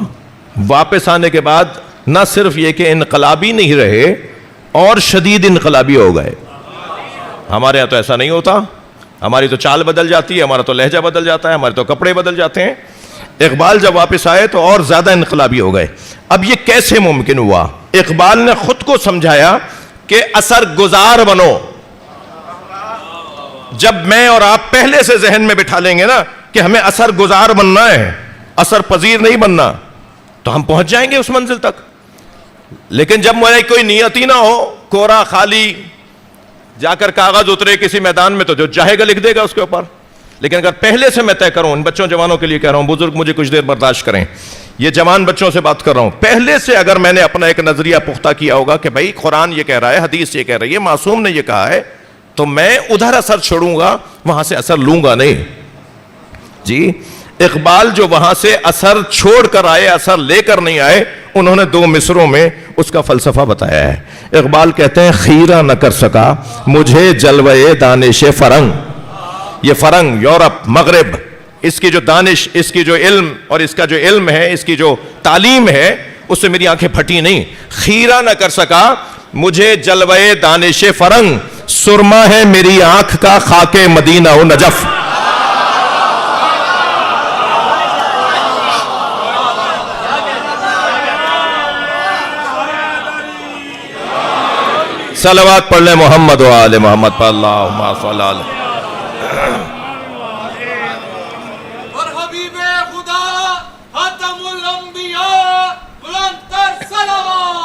واپس آنے کے بعد نہ صرف یہ کہ انقلابی نہیں رہے اور شدید انقلابی ہو گئے. ہمارے یہاں تو ایسا نہیں ہوتا, ہماری تو چال بدل جاتی ہے, ہمارا تو لہجہ بدل جاتا ہے, ہمارے تو کپڑے بدل جاتے ہیں. اقبال جب واپس آئے تو اور زیادہ انقلابی ہو گئے. اب یہ کیسے ممکن ہوا؟ اقبال نے خود کو سمجھایا کہ اثر گزار بنو. جب میں اور آپ پہلے سے ذہن میں بٹھا لیں گے نا کہ ہمیں اثر گزار بننا ہے, اثر پذیر نہیں بننا, تو ہم پہنچ جائیں گے اس منزل تک. لیکن جب میری کوئی نیت ہی نہ ہو, کورا خالی جا کر کاغذ اترے کسی میدان میں, تو جو چاہے گا لکھ دے گا اس کے اوپر. لیکن اگر پہلے سے میں طے کروں, ان بچوں جوانوں کے لیے کہہ رہا ہوں, بزرگ مجھے کچھ دیر برداشت کریں, یہ جوان بچوں سے بات کر رہا ہوں, پہلے سے اگر میں نے اپنا ایک نظریہ پختہ کیا ہوگا کہ بھائی قرآن یہ کہہ رہا ہے, حدیث یہ کہہ رہی ہے, معصوم نے یہ کہا ہے, تو میں ادھر اثر چھوڑوں گا, وہاں سے اثر لوں گا نہیں. جی اقبال جو وہاں سے اثر چھوڑ کر آئے, اثر لے کر نہیں آئے, انہوں نے 2 مصروں میں اس کا فلسفہ بتایا ہے. اقبال کہتے ہیں خیرہ نہ کر سکا مجھے جلوے دانش فرنگ. یہ فرنگ یورپ مغرب، اس کی جو دانش، اس کی جو علم اور اس کا جو علم ہے، اس کی جو تعلیم ہے، اس سے میری آنکھیں پھٹی نہیں. خیرہ نہ کر سکا مجھے جلوے دانش فرنگ، سرما ہے میری آنکھ کا خاک مدینہ و نجف. صلوات پڑھ لیں محمد و آل محمد پر، اللہم صلی علیہ. اور حبیب خدا خاتم الانبیاء بلند تر صلوات.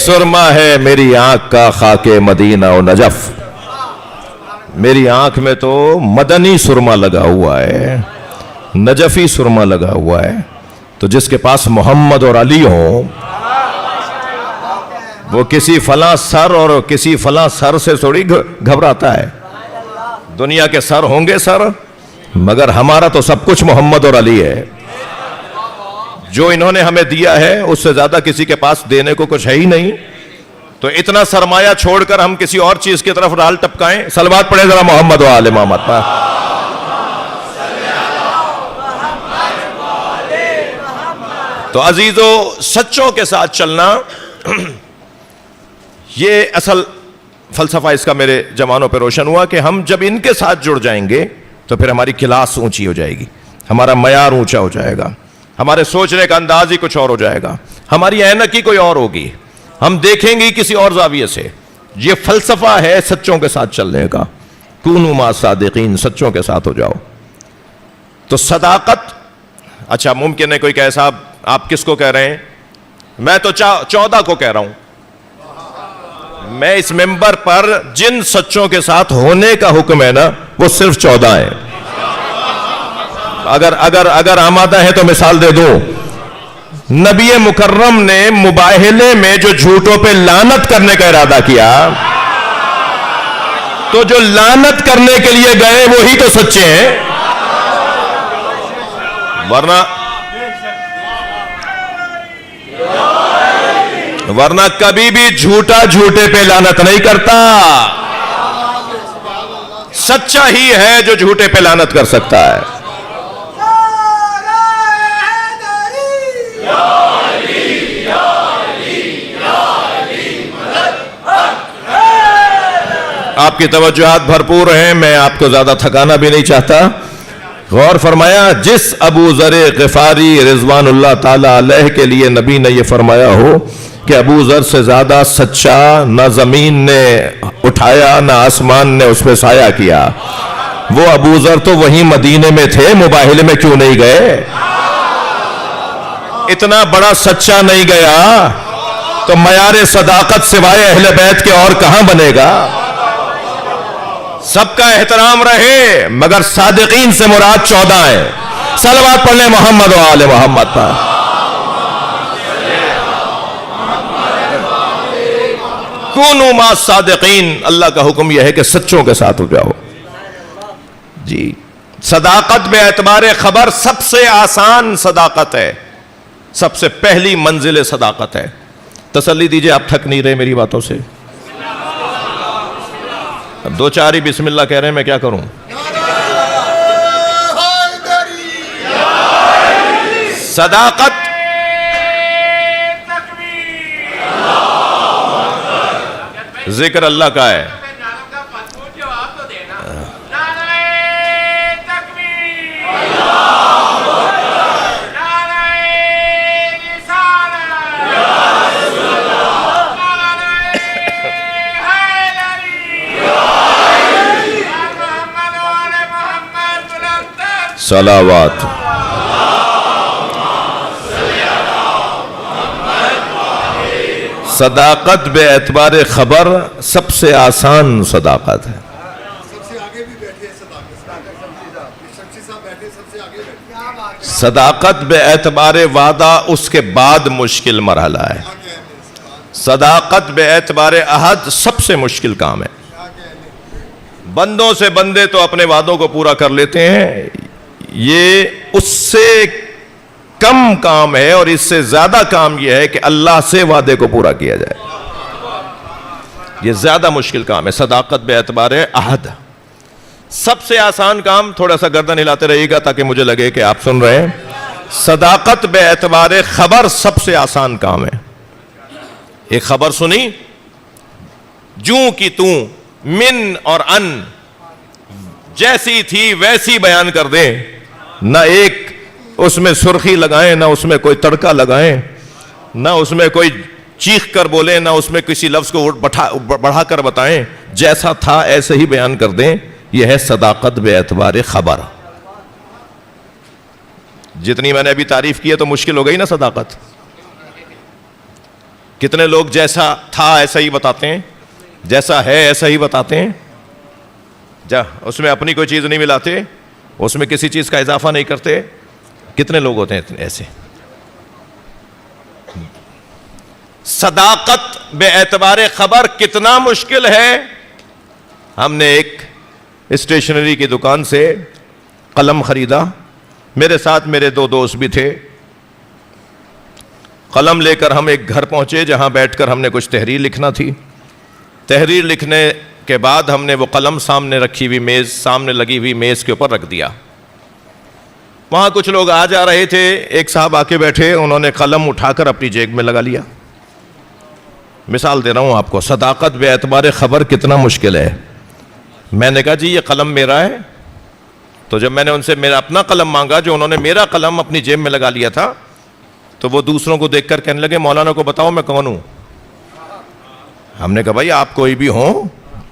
سرما ہے میری آنکھ کا خاک مدینہ و نجف. میری آنکھ میں تو مدنی سرما لگا ہوا ہے، نجفی سرما لگا ہوا ہے. تو جس کے پاس محمد اور علی ہوں وہ کسی فلاں سر اور کسی فلاں سر سے تھوڑی گھبراتا ہے. دنیا کے سر ہوں گے سر، مگر ہمارا تو سب کچھ محمد اور علی ہے. جو انہوں نے ہمیں دیا ہے اس سے زیادہ کسی کے پاس دینے کو کچھ ہے ہی نہیں. تو اتنا سرمایہ چھوڑ کر ہم کسی اور چیز کی طرف ڈال ٹپکائیں. صلوات پڑھیں ذرا محمد و آل محمد پر. تو عزیزو، سچوں کے ساتھ چلنا یہ اصل فلسفہ اس کا میرے جوانوں پہ روشن ہوا کہ ہم جب ان کے ساتھ جڑ جائیں گے تو پھر ہماری کلاس اونچی ہو جائے گی، ہمارا معیار اونچا ہو جائے گا، ہمارے سوچنے کا انداز ہی کچھ اور ہو جائے گا، ہماری اینک ہی کوئی اور ہوگی، ہم دیکھیں گے کسی اور زاویے سے. یہ فلسفہ ہے سچوں کے ساتھ چلنے کا. کونوا مع صادقین، سچوں کے ساتھ ہو جاؤ. تو صداقت، اچھا ممکن ہے کوئی کہے صاحب آپ کس کو کہہ رہے ہیں؟ میں تو 14 کو کہہ رہا ہوں. میں اس ممبر پر جن سچوں کے ساتھ ہونے کا حکم ہے نا وہ صرف 14 ہیں. اگر آمادہ ہے تو مثال دے دوں. نبی مکرم نے مباہلے میں جو جھوٹوں پہ لعنت کرنے کا ارادہ کیا، تو جو لعنت کرنے کے لیے گئے وہی تو سچے ہیں. ورنہ کبھی بھی جھوٹا جھوٹے پہ لعنت نہیں کرتا. سچا ہی ہے جو جھوٹے پہ لعنت کر سکتا ہے. آپ کی توجہات بھرپور ہیں، میں آپ کو زیادہ تھکانا بھی نہیں چاہتا. غور فرمایا، جس ابو ذر غفاری رضوان اللہ تعالی علیہ کے لیے نبی نے یہ فرمایا ہو کہ ابو ذر سے زیادہ سچا نہ زمین نے اٹھایا نہ آسمان نے اس پہ سایہ کیا، وہ ابو ذر تو وہیں مدینے میں تھے، مباہلے میں کیوں نہیں گئے؟ اتنا بڑا سچا نہیں گیا تو معیار صداقت سوائے اہل بیت کے اور کہاں بنے گا؟ سب کا احترام رہے مگر صادقین سے مراد 14 ہیں. صلوات پڑھ لیں محمد و آل محمد پر. کونوا مع صادقین، اللہ کا حکم یہ ہے کہ سچوں کے ساتھ ہو جاؤ. جی، صداقت بے اعتبار خبر سب سے آسان صداقت ہے، سب سے پہلی منزل صداقت ہے. تسلی دیجئے، آپ تھک نہیں رہے میری باتوں سے؟ اب 2-4 ہی بسم اللہ کہہ رہے ہیں، میں کیا کروں؟ صداقت ذکر اللہ کا ہے. صلوات. صداقت بے اعتبار خبر سب سے آسان صداقت ہے. صداقت بے اعتبار وعدہ اس کے بعد مشکل مرحلہ ہے. صداقت بے اعتبار عہد سب سے مشکل کام ہے. بندوں سے بندے تو اپنے وعدوں کو پورا کر لیتے ہیں، یہ اس سے کم کام ہے اور اس سے زیادہ کام یہ ہے کہ اللہ سے وعدے کو پورا کیا جائے. یہ زیادہ مشکل کام ہے صداقت بے اعتبار عہد. سب سے آسان کام, تھوڑا سا گردن ہلاتے رہیے گا تاکہ مجھے لگے کہ آپ سن رہے ہیں, صداقت بے اعتبار خبر سب سے آسان کام ہے. ایک خبر سنی, جوں کی توں, من اور ان, جیسی تھی ویسی بیان کر دیں, نہ ایک اس میں سرخی لگائیں, نہ اس میں کوئی تڑکا لگائیں, نہ اس میں کوئی چیخ کر بولیں, نہ اس میں کسی لفظ کو بڑھا کر بتائیں, جیسا تھا ایسے ہی بیان کر دیں. یہ ہے صداقت بے اعتبار خبر. جتنی میں نے ابھی تعریف کی ہے تو مشکل ہو گئی نا صداقت. کتنے لوگ جیسا تھا ایسا ہی بتاتے ہیں, جیسا ہے ایسا ہی بتاتے ہیں, اس میں اپنی کوئی چیز نہیں ملاتے, اس میں کسی چیز کا اضافہ نہیں کرتے. کتنے لوگ ہوتے ہیں ایسے؟ صداقت بے اعتبار خبر کتنا مشکل ہے. ہم نے ایک اسٹیشنری کی دکان سے قلم خریدا, میرے ساتھ میرے 2 دوست بھی تھے. قلم لے کر ہم ایک گھر پہنچے جہاں بیٹھ کر ہم نے کچھ تحریر لکھنا تھی. تحریر لکھنے کے بعد ہم نے وہ قلم سامنے رکھی ہوئی میز, سامنے لگی ہوئی میز کے اوپر رکھ دیا. وہاں کچھ لوگ آ جا رہے تھے, ایک صاحب آ کے بیٹھے, انہوں نے قلم اٹھا کر اپنی جیب میں لگا لیا. مثال دے رہا ہوں آپ کو, صداقت بے اعتبار خبر کتنا مشکل ہے. میں نے کہا جی یہ قلم میرا ہے. تو جب میں نے ان سے میرا اپنا قلم مانگا, جو انہوں نے میرا قلم اپنی جیب میں لگا لیا تھا, تو وہ دوسروں کو دیکھ کر کہنے لگے مولانا کو بتاؤ میں کون ہوں. ہم نے کہا بھائی آپ کوئی بھی ہوں,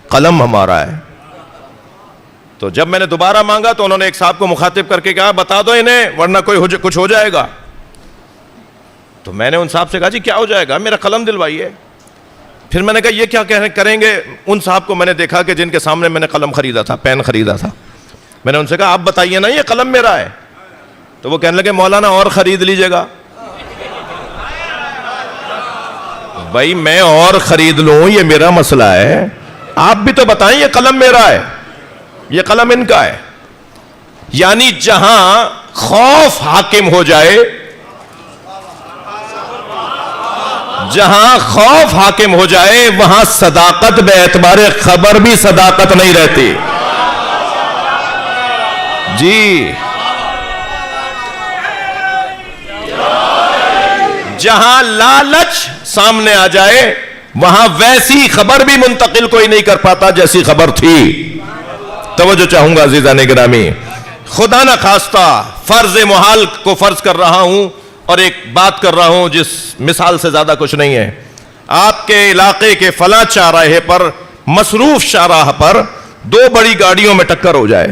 قلم ہمارا ہے. تو جب میں نے دوبارہ مانگا تو انہوں نے ایک صاحب کو مخاطب کر کے کہا بتا دو انہیں ورنہ کچھ ہو جائے گا. تو میں نے ان صاحب سے کہا جی کیا ہو جائے گا, میرا قلم دلوائیے. پھر میں نے کہا یہ کیا کریں گے. ان صاحب کو میں نے دیکھا کہ جن کے سامنے میں نے قلم خریدا تھا, پین خریدا تھا. میں نے ان سے کہا آپ بتائیے نا یہ قلم میرا ہے. تو وہ کہنے لگے مولانا اور خرید لیجئے گا. بھائی میں اور خرید لوں یہ میرا مسئلہ ہے, آپ بھی تو بتائیں یہ قلم میرا ہے, یہ قلم ان کا ہے. یعنی جہاں خوف حاکم ہو جائے, جہاں خوف حاکم ہو جائے وہاں صداقت بے اعتبار خبر بھی صداقت نہیں رہتی. جی جہاں لالچ سامنے آ جائے وہاں ویسی خبر بھی منتقل کوئی نہیں کر پاتا جیسی خبر تھی. توجہ چاہوں گا عزیزان گرامی, خدا نہ خواستہ فرض محال کو فرض کر رہا ہوں اور ایک بات کر رہا ہوں جس مثال سے زیادہ کچھ نہیں ہے. آپ کے علاقے کے فلاں چوراہے پر, مصروف شاہراہ پر 2 بڑی گاڑیوں میں ٹکر ہو جائے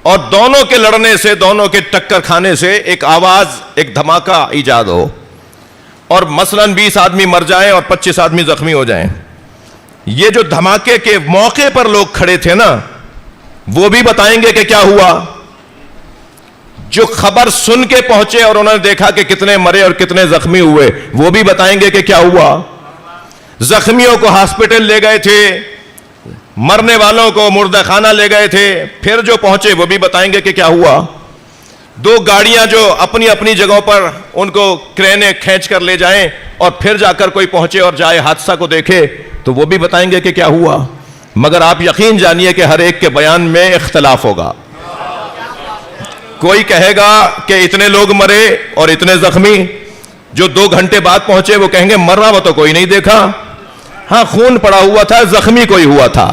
اور دونوں کے لڑنے سے, دونوں کے ٹکر کھانے سے ایک آواز, ایک دھماکہ ایجاد ہو اور مثلاً 20 آدمی مر جائیں اور 25 آدمی زخمی ہو جائیں. یہ جو دھماکے کے موقع پر لوگ کھڑے تھے نا, وہ بھی بتائیں گے کہ کیا ہوا. جو خبر سن کے پہنچے اور انہوں نے دیکھا کہ کتنے مرے اور کتنے زخمی ہوئے, وہ بھی بتائیں گے کہ کیا ہوا. زخمیوں کو ہاسپٹل لے گئے تھے, مرنے والوں کو مردہ خانہ لے گئے تھے, پھر جو پہنچے وہ بھی بتائیں گے کہ کیا ہوا. 2 گاڑیاں جو اپنی اپنی جگہوں پر ان کو کرینے کھینچ کر لے جائیں اور پھر جا کر کوئی پہنچے اور جائے حادثہ کو دیکھے تو وہ بھی بتائیں گے کہ کیا ہوا. مگر آپ یقین جانیے کہ ہر ایک کے بیان میں اختلاف ہوگا. کوئی کہے گا کہ اتنے لوگ مرے اور اتنے زخمی, جو 2 گھنٹے بعد پہنچے وہ کہیں گے مرا وہ تو کوئی نہیں دیکھا, ہاں خون پڑا ہوا تھا, زخمی کوئی ہوا تھا.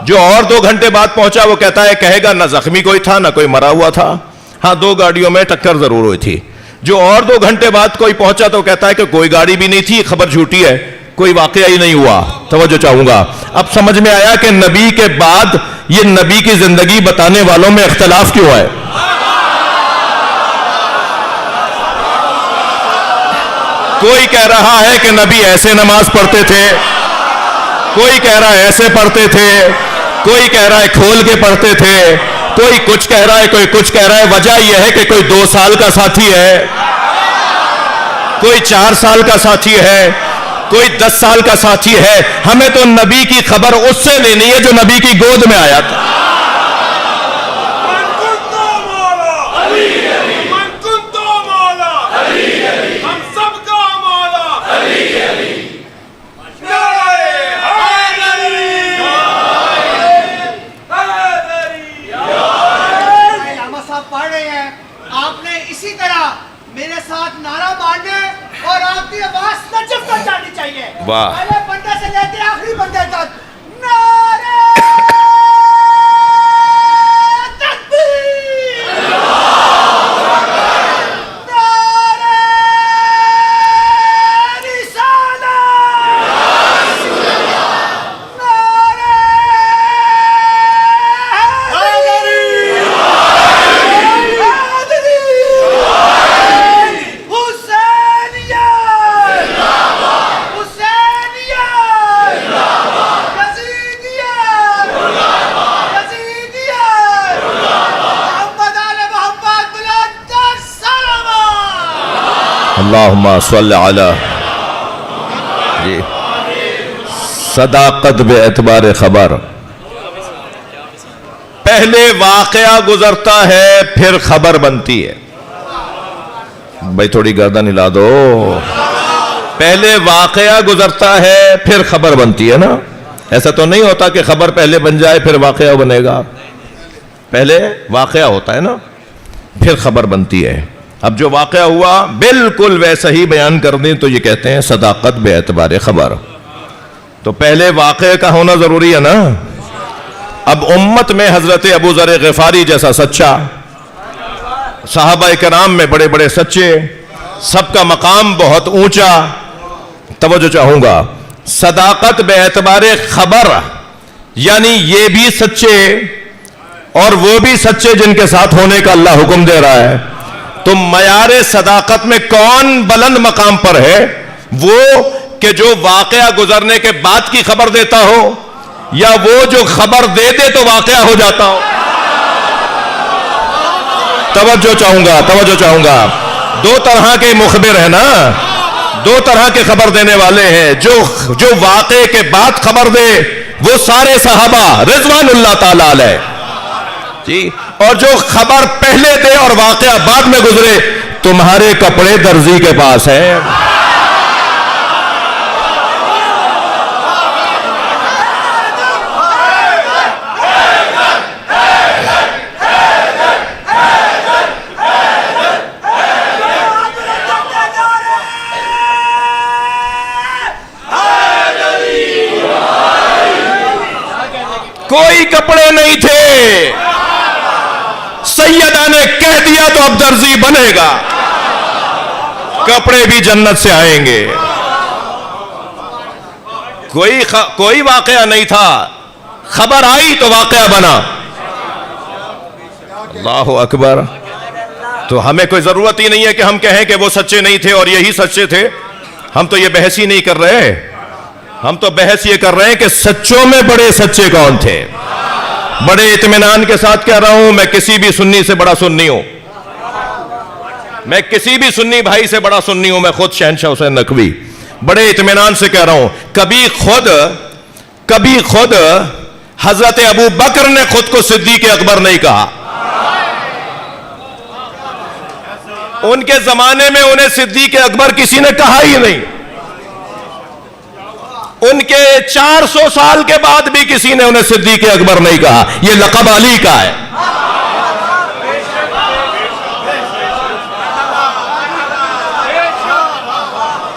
جو اور 2 گھنٹے بعد پہنچا وہ کہے گا نہ زخمی کوئی تھا نہ کوئی مرا ہوا تھا, ہاں 2 گاڑیوں میں ٹکر ضرور ہوئی تھی. جو اور 2 گھنٹے بعد کوئی پہنچا تو کہتا ہے کہ کوئی گاڑی بھی نہیں تھی, خبر جھوٹی ہے, کوئی واقعہ ہی نہیں ہوا. توجہ چاہوں گا. اب سمجھ میں آیا کہ نبی کے بعد یہ نبی کی زندگی بتانے والوں میں اختلاف کیوں ہے. کوئی کہہ رہا ہے کہ نبی ایسے نماز پڑھتے تھے, کوئی کہہ رہا ہے ایسے پڑھتے تھے, کوئی کہہ رہا ہے کھول کے پڑھتے تھے, کوئی کچھ کہہ رہا ہے, کوئی کچھ کہہ رہا ہے. وجہ یہ ہے کہ کوئی 2 سال کا ساتھی ہے, کوئی 4 سال کا ساتھی ہے, کوئی 10 سال کا ساتھی ہے. ہمیں تو نبی کی خبر اس سے لینی ہے جو نبی کی گود میں آیا تھا. واہ. پہلے بندے سے لے کے آخری بندے تک نعرے تکبیر، نعرے رسالت، نعرے حیدری، حسینیت، حسینیت، یزیدیت، یزیدیت، محمد آل محمد بلند تر صلوات. اللہم صلی علی. جی صداقت بے اعتبار خبر. پہلے واقعہ گزرتا ہے پھر خبر بنتی ہے. بھائی تھوڑی گردن ہلا دو. پہلے واقعہ گزرتا ہے پھر خبر بنتی ہے نا. ایسا تو نہیں ہوتا کہ خبر پہلے بن جائے پھر واقعہ بنے گا. پہلے واقعہ ہوتا ہے نا پھر خبر بنتی ہے. اب جو واقعہ ہوا بالکل ویسا ہی بیان کر دیں تو یہ کہتے ہیں صداقت بے اعتبار خبر. تو پہلے واقعے کا ہونا ضروری ہے نا. اب امت میں حضرت ابو ذر غفاری جیسا سچا، صحابہ کرام میں بڑے بڑے سچے، سب کا مقام بہت اونچا. توجہ چاہوں گا. صداقت بے اعتبار خبر یعنی یہ بھی سچے اور وہ بھی سچے جن کے ساتھ ہونے کا اللہ حکم دے رہا ہے. تو معیار صداقت میں کون بلند مقام پر ہے؟ وہ کہ جو واقعہ گزرنے کے بعد کی خبر دیتا ہو یا وہ جو خبر دے دے تو واقعہ ہو جاتا ہو. توجہ چاہوں گا، توجہ چاہوں گا. دو طرح کے مخبر ہیں نا، دو طرح کے خبر دینے والے ہیں. جو واقعے کے بعد خبر دے وہ سارے صحابہ رضوان اللہ تعالی علیہ جی، اور جو خبر پہلے دے اور واقعہ بعد میں گزرے تمہارے کپڑے درزی کے پاس ہیں. کوئی کپڑے نہیں تھے، سیدہ نے کہہ دیا تو اب درزی بنے گا. کپڑے بھی جنت سے آئیں گے. کوئی واقعہ نہیں تھا، خبر آئی تو واقعہ بنا. اللہ اکبر. تو ہمیں کوئی ضرورت ہی نہیں ہے کہ ہم کہیں کہ وہ سچے نہیں تھے اور یہی سچے تھے. ہم تو یہ بحث ہی نہیں کر رہے. ہم تو بحث یہ کر رہے ہیں کہ سچوں میں بڑے سچے کون تھے. بڑے اطمینان کے ساتھ کہہ رہا ہوں، میں کسی بھی سنی سے بڑا سنی ہوں. میں کسی بھی سنی بھائی سے بڑا سنی ہوں. میں خود شہنشاہ حسین نقوی بڑے اطمینان سے کہہ رہا ہوں. کبھی خود حضرت ابو بکر نے خود کو صدیق اکبر نہیں کہا. ان کے زمانے میں انہیں صدیق اکبر کسی نے کہا ہی نہیں. ان کے 400 سال کے بعد بھی کسی نے انہیں صدیق اکبر نہیں کہا. یہ لقب علی کا ہے.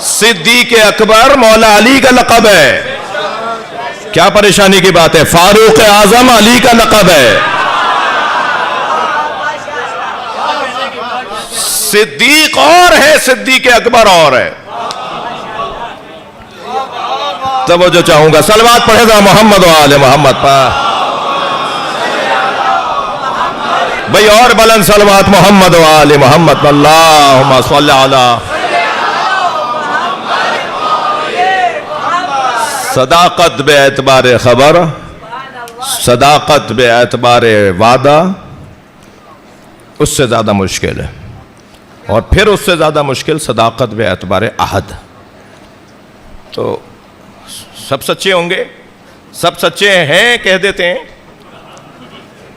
صدیق اکبر مولا علی کا لقب ہے. کیا پریشانی کی بات ہے؟ فاروق اعظم علی کا لقب ہے. صدیق اور ہے، صدیق اکبر اور ہے. توجہ چاہوں گا. صلوات پڑھے گا محمد و آل محمد پر. بھئی اور بلند صلوات محمد و آل محمد پر. اللہم صلی علی. صداقت بے اعتبار خبر، صداقت بے اعتبار وعدہ اس سے زیادہ مشکل ہے. اور پھر اس سے زیادہ مشکل صداقت بے اعتبار عہد. تو سب سچے ہوں گے، سب سچے ہیں کہہ دیتے ہیں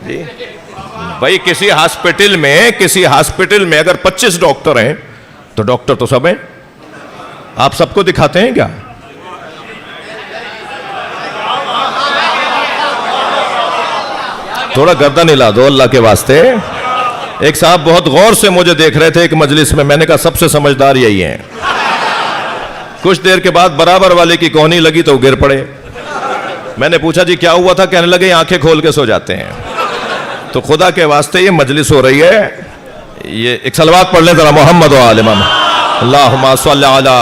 جی. بھائی کسی ہاسپٹل میں اگر 25 ڈاکٹر ہیں تو ڈاکٹر تو سب ہیں. آپ سب کو دکھاتے ہیں کیا؟ تھوڑا گردن ہلا دو اللہ کے واسطے. ایک صاحب بہت غور سے مجھے دیکھ رہے تھے ایک مجلس میں. میں نے کہا سب سے سمجھدار یہی ہیں. کچھ دیر کے بعد برابر والے کی کوہنی لگی تو وہ گر پڑے. میں نے پوچھا جی کیا ہوا تھا؟ کہنے لگے آنکھیں کھول کے سو جاتے ہیں. تو خدا کے واسطے یہ مجلس ہو رہی ہے, یہ ایک صلوات پڑھ لیں ذرا محمد و آل محمد. اللہم صلی علی.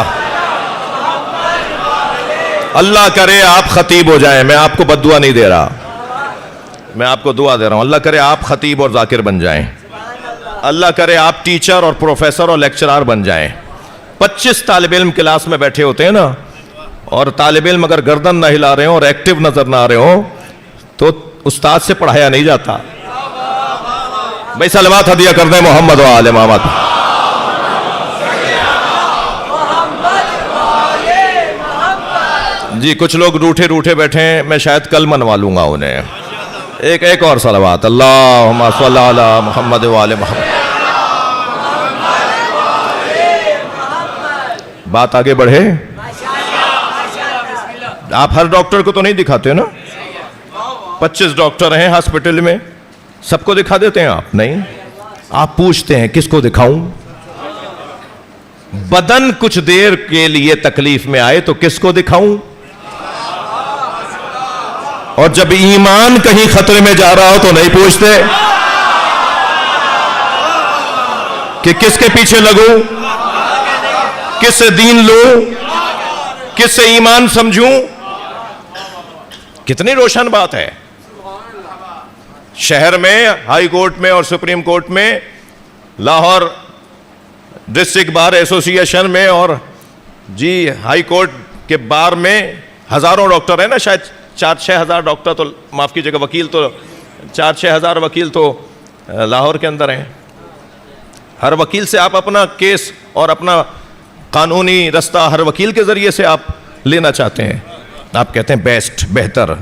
اللہ کرے آپ خطیب ہو جائیں, میں آپ کو بد دعا نہیں دے رہا, میں آپ کو دعا دے رہا ہوں. اللہ کرے آپ خطیب اور ذاکر بن جائیں. اللہ کرے آپ ٹیچر اور پروفیسر اور لیکچرار بن جائیں. 25 طالب علم کلاس میں بیٹھے ہوتے ہیں نا, اور طالب علم اگر گردن نہ ہلا رہے ہوں اور ایکٹیو نظر نہ آ رہے ہوں تو استاد سے پڑھایا نہیں جاتا. بھائی صلوات ہدیہ کر دیں محمد و آل محمد. جی کچھ لوگ روٹھے روٹھے بیٹھے ہیں, میں شاید کل منوا لوں گا انہیں. ایک اور صلوات. اللہم صلی علی محمد و آل محمد. بات آگے بڑھے. آپ ہر ڈاکٹر کو تو نہیں دکھاتے نا, 25 ڈاکٹر ہیں ہاسپٹل میں, سب کو دکھا دیتے ہیں آپ؟ نہیں, آپ پوچھتے ہیں کس کو دکھاؤں. بدن کچھ دیر کے لیے تکلیف میں آئے تو کس کو دکھاؤں, اور جب ایمان کہیں خطرے میں جا رہا ہو تو نہیں پوچھتے کہ کس کے پیچھے لگوں, کس سے دین لوں, کس سے ایمان سمجھوں. کتنی روشن بات ہے. شہر میں ہائی کورٹ میں اور سپریم کورٹ میں, لاہور ڈسٹرکٹ بار ایسوسی ایشن میں, اور جی ہائی کورٹ کے بار میں ہزاروں ڈاکٹر ہیں نا, شاید 4-6 ہزار ڈاکٹر تو معاف کیجیے گا, وکیل تو 4-6 ہزار وکیل تو لاہور کے اندر ہیں. ہر وکیل سے آپ اپنا کیس اور اپنا قانونی رستہ ہر وکیل کے ذریعے سے آپ لینا چاہتے ہیں. آپ کہتے ہیں بیسٹ, بہتر,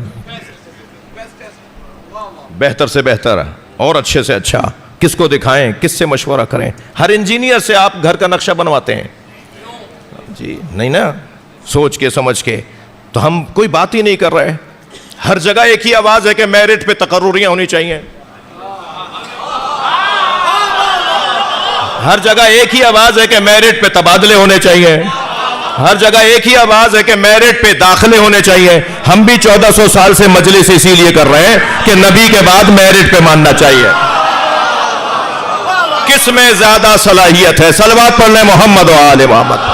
بہتر سے بہتر اور اچھے سے اچھا. کس کو دکھائیں, کس سے مشورہ کریں. ہر انجینئر سے آپ گھر کا نقشہ بنواتے ہیں جی, نہیں نا, سوچ کے سمجھ کے. تو ہم کوئی بات ہی نہیں کر رہے. ہر جگہ ایک ہی آواز ہے کہ میرٹ پہ تقرریاں ہونی چاہیے. ہر جگہ ایک ہی آواز ہے کہ میرٹ پہ تبادلے ہونے چاہیے. ہر جگہ ایک ہی آواز ہے کہ میرٹ پہ داخلے ہونے چاہیے. ہم بھی 1400 سال سے مجلس اسی لیے کر رہے ہیں کہ نبی کے بعد میرٹ پہ ماننا چاہیے. کس میں زیادہ صلاحیت ہے؟ صلوات پڑھ لیں محمد و آل محمد.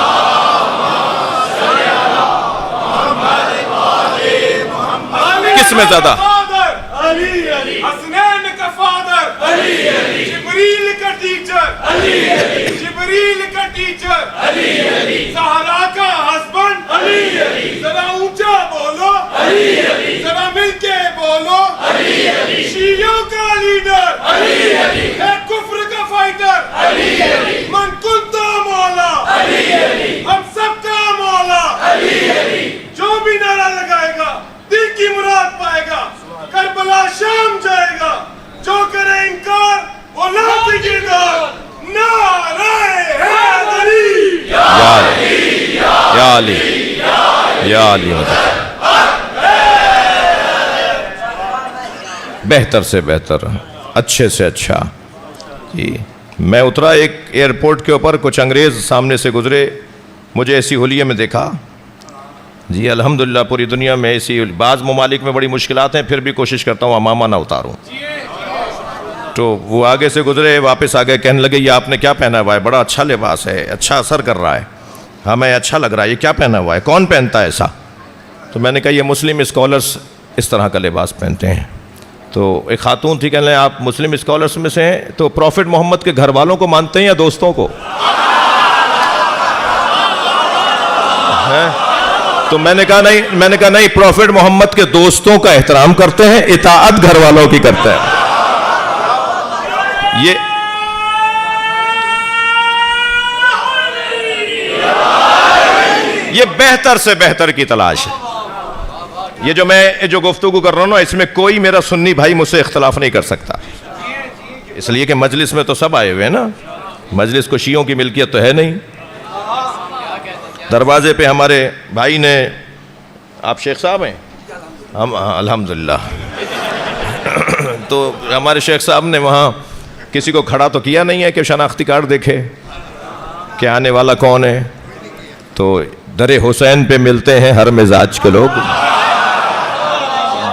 کس میں زیادہ؟ حسنین کا فادر, جبریل کا ٹیچر, جبریل کا ٹیچر, زہرا کا ہسبینڈ. ذرا اونچا بولو, ذرا مل کے بولو. شیعوں کا لیڈر, ہے کفر کا فائٹر, من کنتا مولا, ہم سب کا مولا. جو بھی نعرہ لگائے گا دل کی مراد پائے گا. کربلا شام جائے گا, جو کرے انکار وہ لانتی گردار. نعرہ حیدری, یا علی یا علی یا علی. بہتر سے بہتر, اچھے سے اچھا. جی میں اترا ایک ایئرپورٹ کے اوپر, کچھ انگریز سامنے سے گزرے, مجھے ایسی حلیے میں دیکھا. جی الحمدللہ پوری دنیا میں ایسی, بعض ممالک میں بڑی مشکلات ہیں, پھر بھی کوشش کرتا ہوں امامہ نہ اتاروں. تو وہ آگے سے گزرے, واپس آگے, کہنے لگے یہ آپ نے کیا پہنا ہوا ہے, بڑا اچھا لباس ہے, اچھا اثر کر رہا ہے, ہمیں اچھا لگ رہا ہے, یہ کیا پہنا ہوا ہے, کون پہنتا ہے ایسا؟ تو میں نے کہا یہ مسلم اسکالرس اس طرح کا لباس پہنتے ہیں. تو ایک خاتون تھی, کہنے لگے آپ مسلم اسکالرس میں سے ہیں, تو پروفٹ محمد کے گھر والوں کو مانتے ہیں یا دوستوں کو؟ تو میں نے کہا نہیں, پروفٹ محمد کے دوستوں کا احترام کرتے ہیں, اطاعت گھر والوں کی کرتے ہیں. یہ بہتر سے بہتر کی تلاش ہے. یہ جو گفتگو کر رہا ہوں نا, اس میں کوئی میرا سنی بھائی مجھ سے اختلاف نہیں کر سکتا, اس لیے کہ مجلس میں تو سب آئے ہوئے ہیں نا. مجلس کو شیعوں کی ملکیت تو ہے نہیں. دروازے پہ ہمارے بھائی نے, آپ شیخ صاحب ہیں؟ ہم الحمدللہ. تو ہمارے شیخ صاحب نے وہاں کسی کو کھڑا تو کیا نہیں ہے کہ شناختی کارڈ دیکھے کہ آنے والا کون ہے. تو در حسین پہ ملتے ہیں ہر مزاج کے لوگ،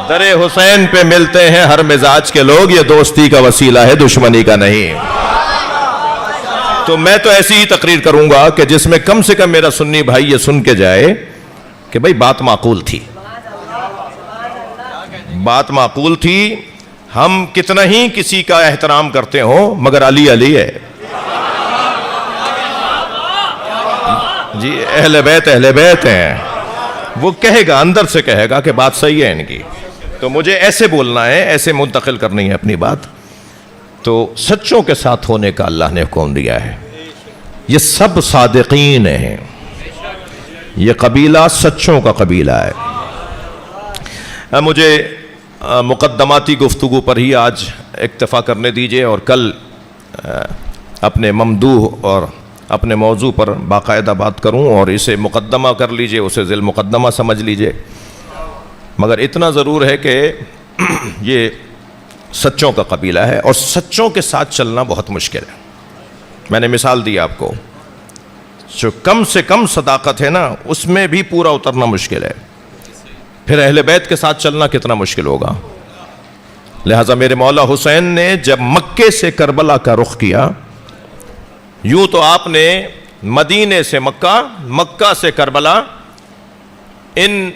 در حسین پہ ملتے ہیں ہر مزاج کے لوگ، یہ دوستی کا وسیلہ ہے دشمنی کا نہیں۔ تو میں تو ایسی ہی تقریر کروں گا کہ جس میں کم سے کم میرا سنی بھائی یہ سن کے جائے کہ بھئی بات معقول تھی، بات معقول تھی۔ ہم کتنا ہی کسی کا احترام کرتے ہوں مگر علی علی ہے جی، اہل بیت ہیں، وہ کہے گا، اندر سے کہے گا کہ بات صحیح ہے ان کی، تو مجھے ایسے بولنا ہے، ایسے منتقل کرنی ہے اپنی بات۔ تو سچوں کے ساتھ ہونے کا اللہ نے حکم دیا ہے، یہ سب صادقین ہیں، یہ قبیلہ سچوں کا قبیلہ ہے۔ مجھے مقدماتی گفتگو پر ہی آج اکتفا کرنے دیجئے، اور کل اپنے ممدوح اور اپنے موضوع پر باقاعدہ بات کروں، اور اسے مقدمہ کر لیجئے، اسے ذیل مقدمہ سمجھ لیجئے۔ مگر اتنا ضرور ہے کہ یہ سچوں کا قبیلہ ہے، اور سچوں کے ساتھ چلنا بہت مشکل ہے۔ میں نے مثال دی آپ کو، جو کم سے کم صداقت ہے نا، اس میں بھی پورا اترنا مشکل ہے، پھر اہل بیت کے ساتھ چلنا کتنا مشکل ہوگا۔ لہٰذا میرے مولا حسین نے جب مکے سے کربلا کا رخ کیا، یوں تو آپ نے مدینے سے مکہ، مکہ سے کربلا، ان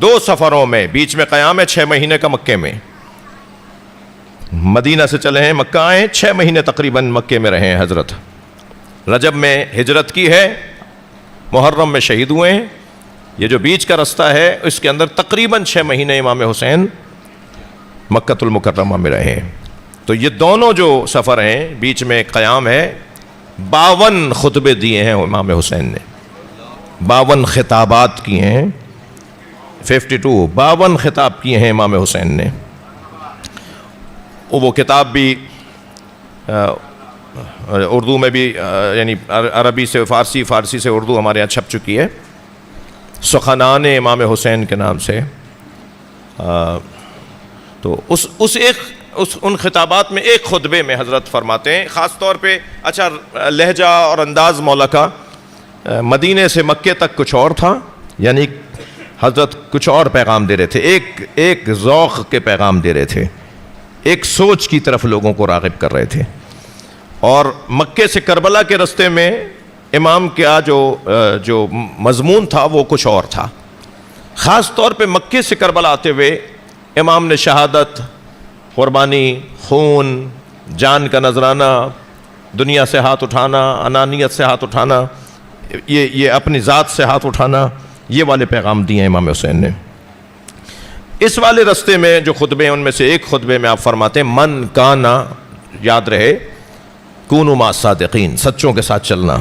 دو سفروں میں، بیچ میں قیام ہے 6 مہینے کا مکے میں، مدینہ سے چلے ہیں مکہ آئے، 6 مہینے تقریباً مکے میں رہے ہیں حضرت۔ رجب میں ہجرت کی ہے، محرم میں شہید ہوئے ہیں، یہ جو بیچ کا رستہ ہے اس کے اندر تقریباً 6 مہینے امام حسین مکہ المکرمہ میں رہے ہیں۔ تو یہ دونوں جو سفر ہیں، بیچ میں قیام ہے، 52 خطبے دیے ہیں امام حسین نے، 52 خطابات کیے ہیں، 52 خطاب کیے ہیں امام حسین نے۔ وہ کتاب بھی اردو میں بھی، یعنی عربی سے فارسی، فارسی سے اردو ہمارے یہاں چھپ چکی ہے، سخنان امام حسین کے نام سے۔ تو ان خطابات میں ایک خطبے میں حضرت فرماتے ہیں، خاص طور پہ، اچھا لہجہ اور انداز مولا کا مدینے سے مکے تک کچھ اور تھا، یعنی حضرت کچھ اور پیغام دے رہے تھے، ایک ذوق کے پیغام دے رہے تھے، ایک سوچ کی طرف لوگوں کو راغب کر رہے تھے۔ اور مکے سے کربلا کے رستے میں امام کا جو مضمون تھا وہ کچھ اور تھا۔ خاص طور پہ مکے سے کربلا آتے ہوئے امام نے شہادت، قربانی، خون، جان کا نذرانہ، دنیا سے ہاتھ اٹھانا، انانیت سے ہاتھ اٹھانا، یہ اپنی ذات سے ہاتھ اٹھانا، یہ والے پیغام دیے ہیں امام حسین نے۔ اس والے رستے میں جو خطبے ہیں ان میں سے ایک خطبے میں آپ فرماتے ہیں، من کانا، یاد رہے، کونوا مع الصادقین، سچوں کے ساتھ چلنا۔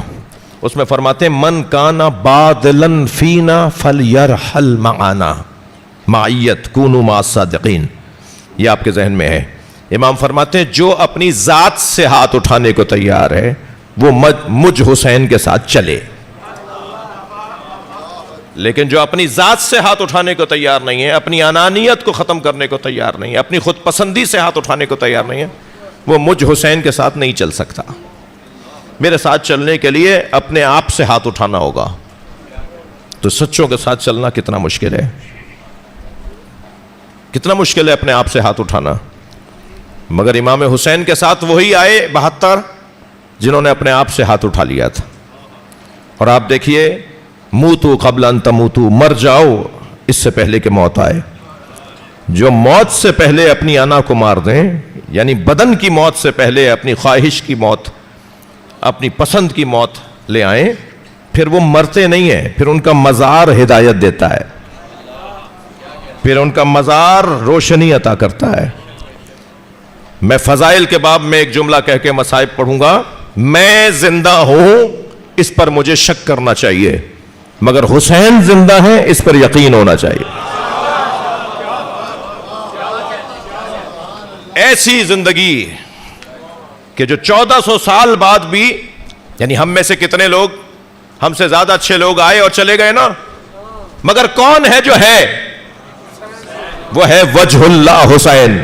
اس میں فرماتے ہیں، من کانا بادلن فینا فلیرحل معانا، معیت کونوا مع الصادقین، یہ آپ کے ذہن میں ہے۔ امام فرماتے ہیں جو اپنی ذات سے ہاتھ اٹھانے کو تیار ہے وہ مجھ حسین کے ساتھ چلے، لیکن جو اپنی ذات سے ہاتھ اٹھانے کو تیار نہیں ہے، اپنی انانیت کو ختم کرنے کو تیار نہیں ہے، اپنی خود پسندی سے ہاتھ اٹھانے کو تیار نہیں ہے، وہ مجھ حسین کے ساتھ نہیں چل سکتا۔ میرے ساتھ چلنے کے لیے اپنے آپ سے ہاتھ اٹھانا ہوگا۔ تو سچوں کے ساتھ چلنا کتنا مشکل ہے، کتنا مشکل ہے اپنے آپ سے ہاتھ اٹھانا۔ مگر امام حسین کے ساتھ وہی آئے 72 جنہوں نے اپنے آپ سے ہاتھ اٹھا لیا تھا۔ اور آپ دیکھیے، موتو قبل ان تموتو، مر جاؤ اس سے پہلے کہ موت آئے۔ جو موت سے پہلے اپنی انا کو مار دیں، یعنی بدن کی موت سے پہلے اپنی خواہش کی موت، اپنی پسند کی موت لے آئیں، پھر وہ مرتے نہیں ہیں، پھر ان کا مزار ہدایت دیتا ہے، پھر ان کا مزار روشنی عطا کرتا ہے۔ میں فضائل کے باب میں ایک جملہ کہہ کے مصائب پڑھوں گا، میں زندہ ہوں اس پر مجھے شک کرنا چاہیے، مگر حسین زندہ ہیں اس پر یقین ہونا چاہیے۔ ایسی زندگی کہ جو 1400 سال بعد بھی، یعنی ہم میں سے کتنے لوگ، ہم سے زیادہ اچھے لوگ آئے اور چلے گئے نا، مگر کون ہے جو ہے؟ وہ ہے وجہ اللہ حسین۔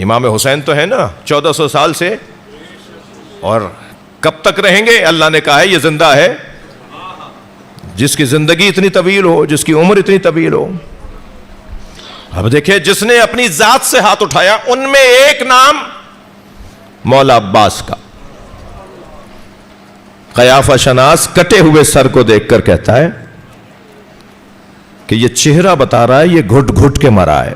امام حسین تو ہے نا 1400 سال سے، اور کب تک رہیں گے؟ اللہ نے کہا ہے یہ زندہ ہے جس کی زندگی اتنی طویل ہو، جس کی عمر اتنی طویل ہو. اب دیکھیں جس نے اپنی ذات سے ہاتھ اٹھایا ان میں ایک نام مولا عباس کا. قیافہ شناس کٹے ہوئے سر کو دیکھ کر کہتا ہے کہ یہ چہرہ بتا رہا ہے یہ گھٹ گھٹ کے مرا ہے.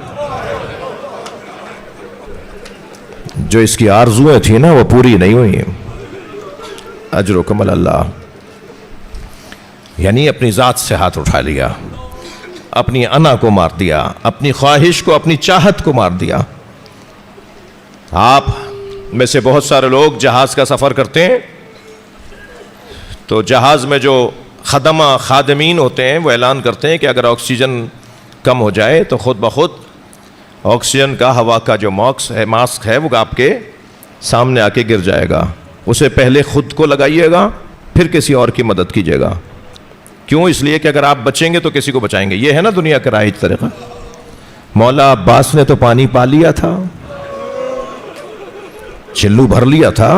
جو اس کی آرزویں تھیں نا وہ پوری نہیں ہوئی. اجرکم اللہ. یعنی اپنی ذات سے ہاتھ اٹھا لیا، اپنی انا کو مار دیا، اپنی خواہش کو، اپنی چاہت کو مار دیا. آپ میں سے بہت سارے لوگ جہاز کا سفر کرتے ہیں تو جہاز میں جو خادمین ہوتے ہیں وہ اعلان کرتے ہیں کہ اگر آکسیجن کم ہو جائے تو خود بخود آکسیجن کا ہوا کا جو ماسک ہے وہ آپ کے سامنے آ کے گر جائے گا. اسے پہلے خود کو لگائیے گا پھر کسی اور کی مدد کیجیے گا. کیوں؟ اس لیے کہ اگر آپ بچیں گے تو کسی کو بچائیں گے. یہ ہے نا دنیا کا رائج طریقہ. مولا عباس نے تو پانی پا لیا تھا، چلو بھر لیا تھا،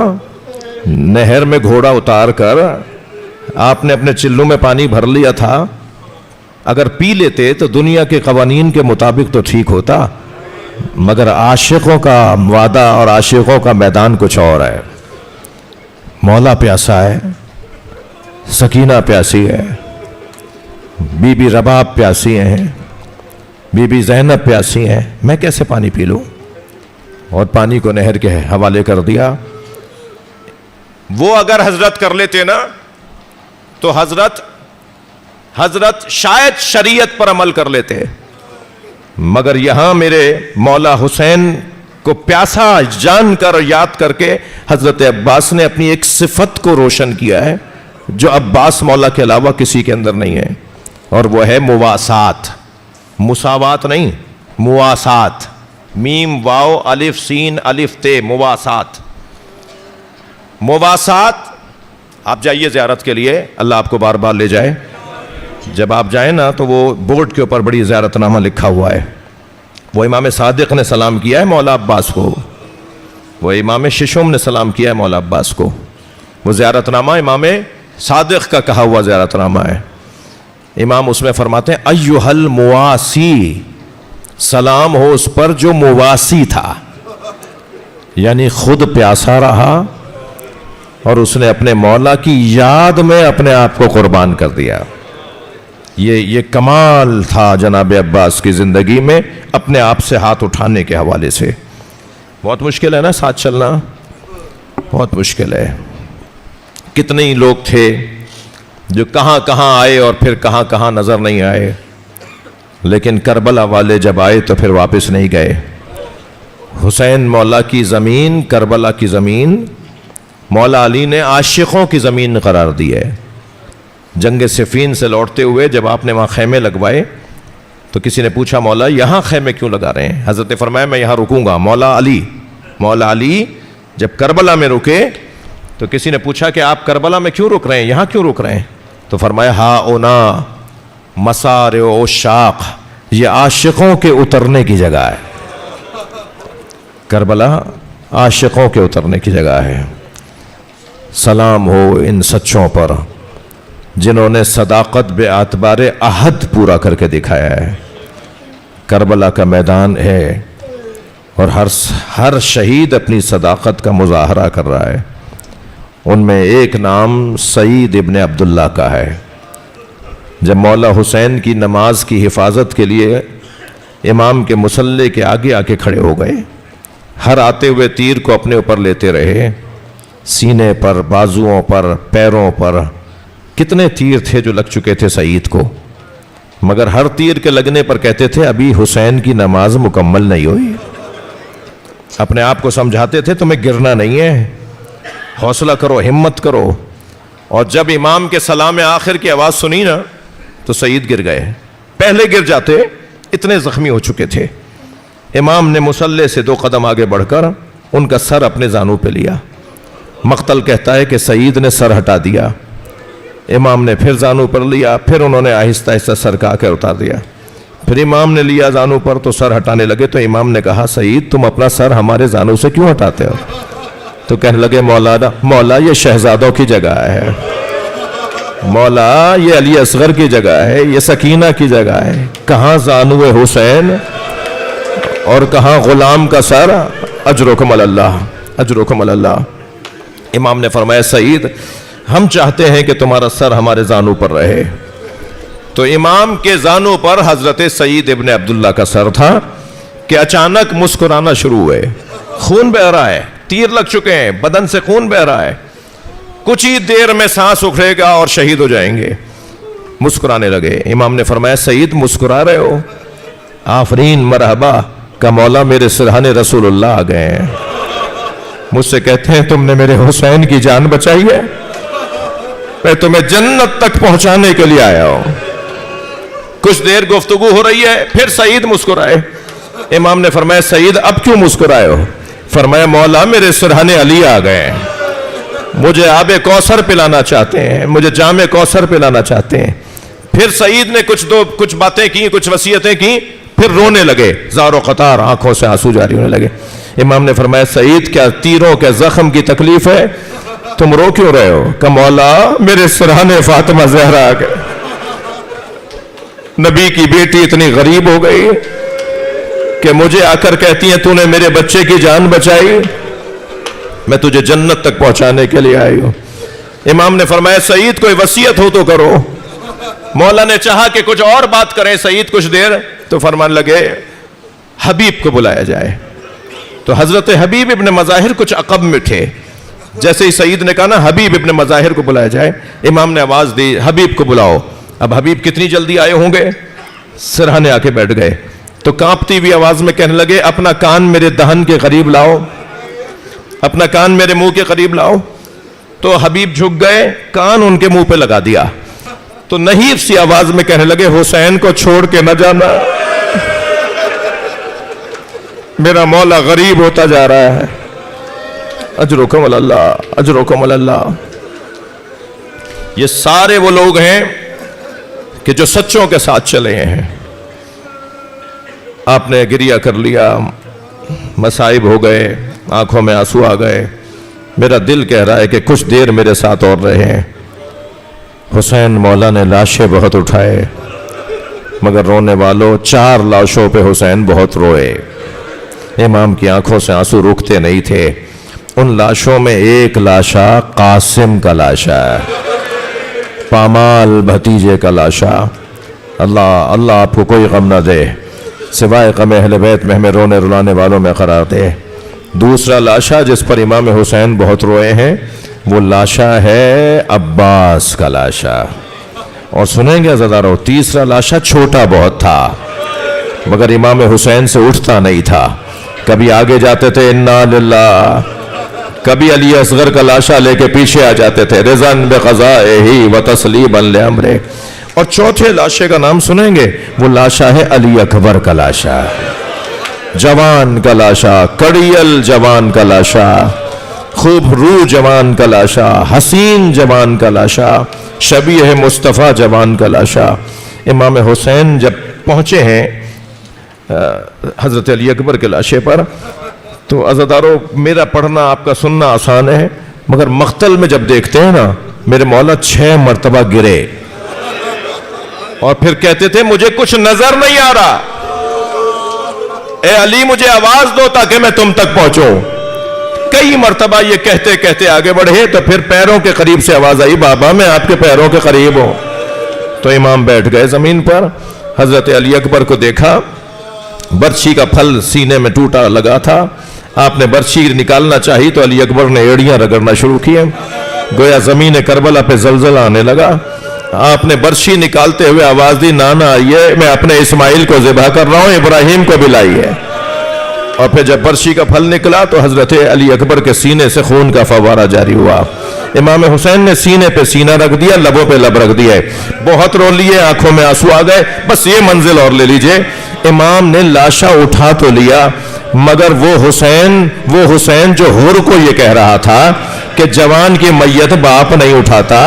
نہر میں گھوڑا اتار کر آپ نے اپنے چلو میں پانی بھر لیا تھا. اگر پی لیتے تو دنیا کے قوانین کے مطابق تو ٹھیک ہوتا، مگر عاشقوں کا وعدہ اور عاشقوں کا میدان کچھ اور ہے. مولا پیاسا ہے، سکینہ پیاسی ہے، بی بی رباب پیاسی ہیں، بی بی زینب پیاسی ہیں. میں کیسے پانی پی لوں؟ اور پانی کو نہر کے حوالے کر دیا. وہ اگر حضرت کر لیتے نا تو حضرت شاید شریعت پر عمل کر لیتے، مگر یہاں میرے مولا حسین کو پیاسا جان کر یاد کر کے حضرت عباس نے اپنی ایک صفت کو روشن کیا ہے جو عباس مولا کے علاوہ کسی کے اندر نہیں ہے، اور وہ ہے مواسات. مساوات نہیں، مواسات. میم واو الف سین الف تے، مواسات. مواسات. آپ جائیے زیارت کے لیے، اللہ آپ کو بار بار لے جائے. جب آپ جائیں نا تو وہ بورڈ کے اوپر بڑی زیارت نامہ لکھا ہوا ہے. وہ امام صادق نے سلام کیا ہے مولا عباس کو، وہ امام ششم نے سلام کیا ہے مولا عباس کو. وہ زیارت نامہ امام صادق کا کہا ہوا زیارت نامہ ہے. امام اس میں فرماتے ہیں ایھا المواسی، سلام ہو اس پر جو مواسی تھا، یعنی خود پیاسا رہا اور اس نے اپنے مولا کی یاد میں اپنے آپ کو قربان کر دیا. یہ کمال تھا جناب عباس کی زندگی میں اپنے آپ سے ہاتھ اٹھانے کے حوالے سے. بہت مشکل ہے نا ساتھ چلنا، بہت مشکل ہے. کتنے ہی لوگ تھے جو کہاں کہاں آئے اور پھر کہاں کہاں نظر نہیں آئے، لیکن کربلا والے جب آئے تو پھر واپس نہیں گئے. حسین مولا کی زمین، کربلا کی زمین مولا علی نے عاشقوں کی زمین قرار دی ہے. جنگ صفین سے لوٹتے ہوئے جب آپ نے وہاں خیمے لگوائے تو کسی نے پوچھا مولا یہاں خیمے کیوں لگا رہے ہیں؟ حضرت نے فرمایا میں یہاں رکوں گا. مولا علی جب کربلا میں رکے تو کسی نے پوچھا کہ آپ کربلا میں کیوں رک رہے ہیں، یہاں کیوں رک رہے ہیں؟ تو فرمایا ہا اونا مسار عشاق، یہ عاشقوں کے اترنے کی جگہ ہے. کربلا عاشقوں کے اترنے کی جگہ ہے. سلام ہو ان سچوں پر جنہوں نے صداقت بے اعتبار عہد پورا کر کے دکھایا ہے. کربلا کا میدان ہے اور ہر شہید اپنی صداقت کا مظاہرہ کر رہا ہے. ان میں ایک نام سعید ابن عبداللہ کا ہے. جب مولا حسین کی نماز کی حفاظت کے لیے امام کے مصلی کے آگے آ کے کھڑے ہو گئے، ہر آتے ہوئے تیر کو اپنے اوپر لیتے رہے، سینے پر، بازوؤں پر، پیروں پر. کتنے تیر تھے جو لگ چکے تھے سعید کو، مگر ہر تیر کے لگنے پر کہتے تھے ابھی حسین کی نماز مکمل نہیں ہوئی. اپنے آپ کو سمجھاتے تھے تمہیں گرنا نہیں ہے، حوصلہ کرو، ہمت کرو. اور جب امام کے سلام آخر کی آواز سنی نا تو سعید گر گئے. پہلے گر جاتے، اتنے زخمی ہو چکے تھے. امام نے مصلی سے 2 قدم آگے بڑھ کر ان کا سر اپنے زانوں پہ لیا. مقتل کہتا ہے کہ سعید نے سر ہٹا دیا. امام نے پھر زانوں پر لیا، پھر انہوں نے آہستہ آہستہ سر کا کے اتار دیا. پھر امام نے لیا زانوں پر تو سر ہٹانے لگے تو امام نے کہا سعید تم اپنا سر ہمارے زانوں سے کیوں ہٹاتے ہو؟ تو کہنے لگے مولا یہ شہزادوں کی جگہ ہے. مولا یہ علی اصغر کی جگہ ہے، یہ سکینہ کی جگہ ہے، کہاں زانو حسین اور کہاں غلام کا سر؟ اجرکم اللہ، اجرکم اللہ۔ امام نے فرمایا سعید ہم چاہتے ہیں کہ تمہارا سر ہمارے زانو پر رہے۔ تو امام کے زانو پر حضرت سعید ابن عبداللہ کا سر تھا کہ اچانک مسکرانا شروع ہوئے، خون بہ رہا ہے، تیر لگ چکے ہیں، بدن سے خون بہ رہا ہے، کچھ ہی دیر میں سانس اکھڑے گا اور شہید ہو جائیں گے۔ مسکرانے لگے۔ امام نے فرمایا سعید مسکرا رہے ہو؟ آفرین مرحبا کا مولا میرے سرحانے رسول اللہ آ گئے ہیں، مجھ سے کہتے ہیں تم نے میرے حسین کی جان بچائی ہے، میں تمہیں جنت تک پہنچانے کے لیے آیا ہوں۔ کچھ دیر گفتگو ہو رہی ہے، پھر سعید مسکرائے۔ امام نے فرمایا سعید اب کیوں مسکرائے ہو؟ فرمایا مولا میرے سرحانے علی آ گئے ہیں، مجھے آب کوثر پلانا چاہتے ہیں، مجھے جام کوثر پلانا چاہتے ہیں۔ پھر سعید نے کچھ باتیں کی، کچھ وصیتیں کی، پھر رونے لگے، زار و قطار آنکھوں سے آنسو جاری ہونے لگے۔ امام نے فرمایا سعید کیا تیروں کے زخم کی تکلیف ہے؟ تم رو کیوں رہے ہو؟ کہ مولا میرے سرحانے فاطمہ زہرا آ گئے، نبی کی بیٹی اتنی غریب ہو گئی کہ مجھے آ کر کہتی ہیں تو نے میرے بچے کی جان بچائی، میں تجھے جنت تک پہنچانے کے لیے آئی ہوں۔ امام نے فرمایا سعید کوئی وصیت ہو تو کرو۔ مولا نے چاہا کہ کچھ اور بات کریں سعید کچھ دیر، تو فرمان لگے حبیب کو بلایا جائے۔ تو حضرت حبیب ابن مظاہر کچھ عقب میں تھے، جیسے ہی سعید نے کہا نا حبیب ابن مظاہر کو بلایا جائے، امام نے آواز دی حبیب کو بلاؤ۔ اب حبیب کتنی جلدی آئے ہوں گے، سرحانے آ کے بیٹھ گئے، تو کانپتی ہوئی آواز میں کہنے لگے اپنا کان میرے دہن کے قریب لاؤ، اپنا کان میرے منہ کے قریب لاؤ۔ تو حبیب جھک گئے، کان ان کے منہ پہ لگا دیا، تو نحیف سی آواز میں کہنے لگے حسین کو چھوڑ کے نہ جانا، میرا مولا غریب ہوتا جا رہا ہے۔ اجرکم اللہ، اجرکم اللہ۔ یہ سارے وہ لوگ ہیں کہ جو سچوں کے ساتھ چلے ہیں۔ آپ نے گریہ کر لیا، مصائب ہو گئے، آنکھوں میں آنسو آ گئے، میرا دل کہہ رہا ہے کہ کچھ دیر میرے ساتھ اور رہے۔ حسین مولا نے لاشیں بہت اٹھائے، مگر رونے والوں 4 لاشوں پہ حسین بہت روئے۔ امام کی آنکھوں سے آنسو رکتے نہیں تھے۔ ان لاشوں میں ایک لاشا قاسم کا لاشا ہے، پامال بھتیجے کا لاشا۔ اللہ آپ کو کوئی غم نہ دے، سوائے غم اہل بیت میں ہمیں رونے رلانے والوں میں قرار دے۔ دوسرا لاشا جس پر امام حسین بہت روئے ہیں وہ لاشا ہے عباس کا لاشا۔ اور سنیں گے عزیزارو، تیسرا لاشا چھوٹا بہت تھا مگر امام حسین سے اٹھتا نہیں تھا، کبھی آگے جاتے تھے انا للہ، کبھی علی اصغر کا لاشا لے کے پیچھے آ جاتے تھے رضاً بقضائہ و تسلیما لامرہ۔ اور چوتھے لاشے کا نام سنیں گے، وہ لاشا ہے علی اکبر کا لاشا، جوان کا لاشا، کڑیل جوان کا لاشا، خوب روح جوان کا لاشا، حسین جوان کا لاشا، شبیہ مصطفیٰ جوان کا لاشا۔ امام حسین جب پہنچے ہیں حضرت علی اکبر کے لاشے پر، تو عزادارو میرا پڑھنا آپ کا سننا آسان ہے، مگر مقتل میں جب دیکھتے ہیں نا، میرے مولا 6 مرتبہ گرے اور پھر کہتے تھے مجھے کچھ نظر نہیں آ رہا، اے علی مجھے آواز دو تاکہ میں تم تک پہنچوں۔ کئی مرتبہ یہ کہتے کہتے آگے بڑھے تو پھر پیروں کے قریب سے آواز آئی بابا میں آپ کے پیروں کے قریب ہوں۔ تو امام بیٹھ گئے زمین پر، حضرت علی اکبر کو دیکھا، برچھی کا پھل سینے میں ٹوٹا لگا تھا، آپ نے برچھی نکالنا چاہی تو علی اکبر نے ایڑیاں رگڑنا شروع کیے، گویا زمین کربلا پہ زلزلہ آنے لگا۔ آپ نے برچھی نکالتے ہوئے آواز دی نانا آئیے میں اپنے اسماعیل کو ذبح کر رہا ہوں، ابراہیم کو بھی لائیے۔ اور پھر جب برچھی کا پھل نکلا تو حضرت علی اکبر کے سینے سے خون کا فوارہ جاری ہوا۔ امام حسین نے سینے پہ سینہ رکھ دیا، لبوں پہ لب رکھ دیے، بہت رو لیے، آنکھوں میں آنسو آ گئے۔ بس یہ منزل اور لے لیجئے، امام نے لاشا اٹھا تو لیا مگر وہ حسین جو حر کو یہ کہہ رہا تھا کہ جوان کی میت باپ نہیں اٹھاتا،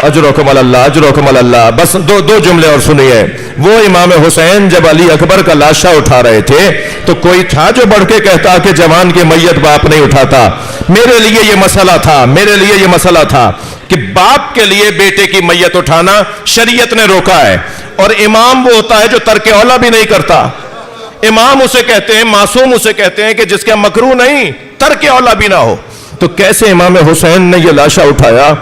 اجرکم اللہ، اجرکم اللہ۔ بس دو جملے اور سنیے، وہ امام حسین جب علی اکبر کا لاشا اٹھا رہے تھے تو کوئی تھا جو بڑھ کے کہتا کہ جوان کی میت باپ نہیں اٹھاتا؟ میرے لیے یہ مسئلہ تھا، میرے لیے یہ مسئلہ تھا کہ باپ کے لیے بیٹے کی میت اٹھانا شریعت نے روکا ہے، اور امام وہ ہوتا ہے جو ترک اولا بھی نہیں کرتا۔ امام اسے کہتے ہیں، معصوم اسے کہتے ہیں کہ جس کا مکروہ نہیں، ترک اولا بھی نہ ہو۔ تو کیسے امام حسین نے یہ لاشا اٹھایا؟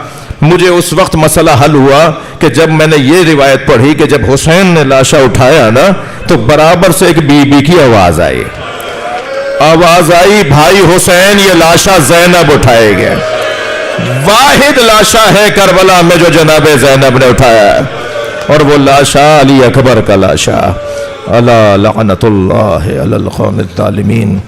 مجھے اس وقت مسئلہ حل ہوا کہ جب میں نے یہ روایت پڑھی کہ جب حسین نے لاشا اٹھایا نا تو برابر سے ایک بی بی کی آواز آئی، بھائی حسین یہ لاشا زینب اٹھائے گئے۔ واحد لاشا ہے کربلا میں جو جناب زینب نے اٹھایا ہے، اور وہ لاشا علی اکبر کا لاشا۔ الا لعنت اللہ علی القوم الظالمین۔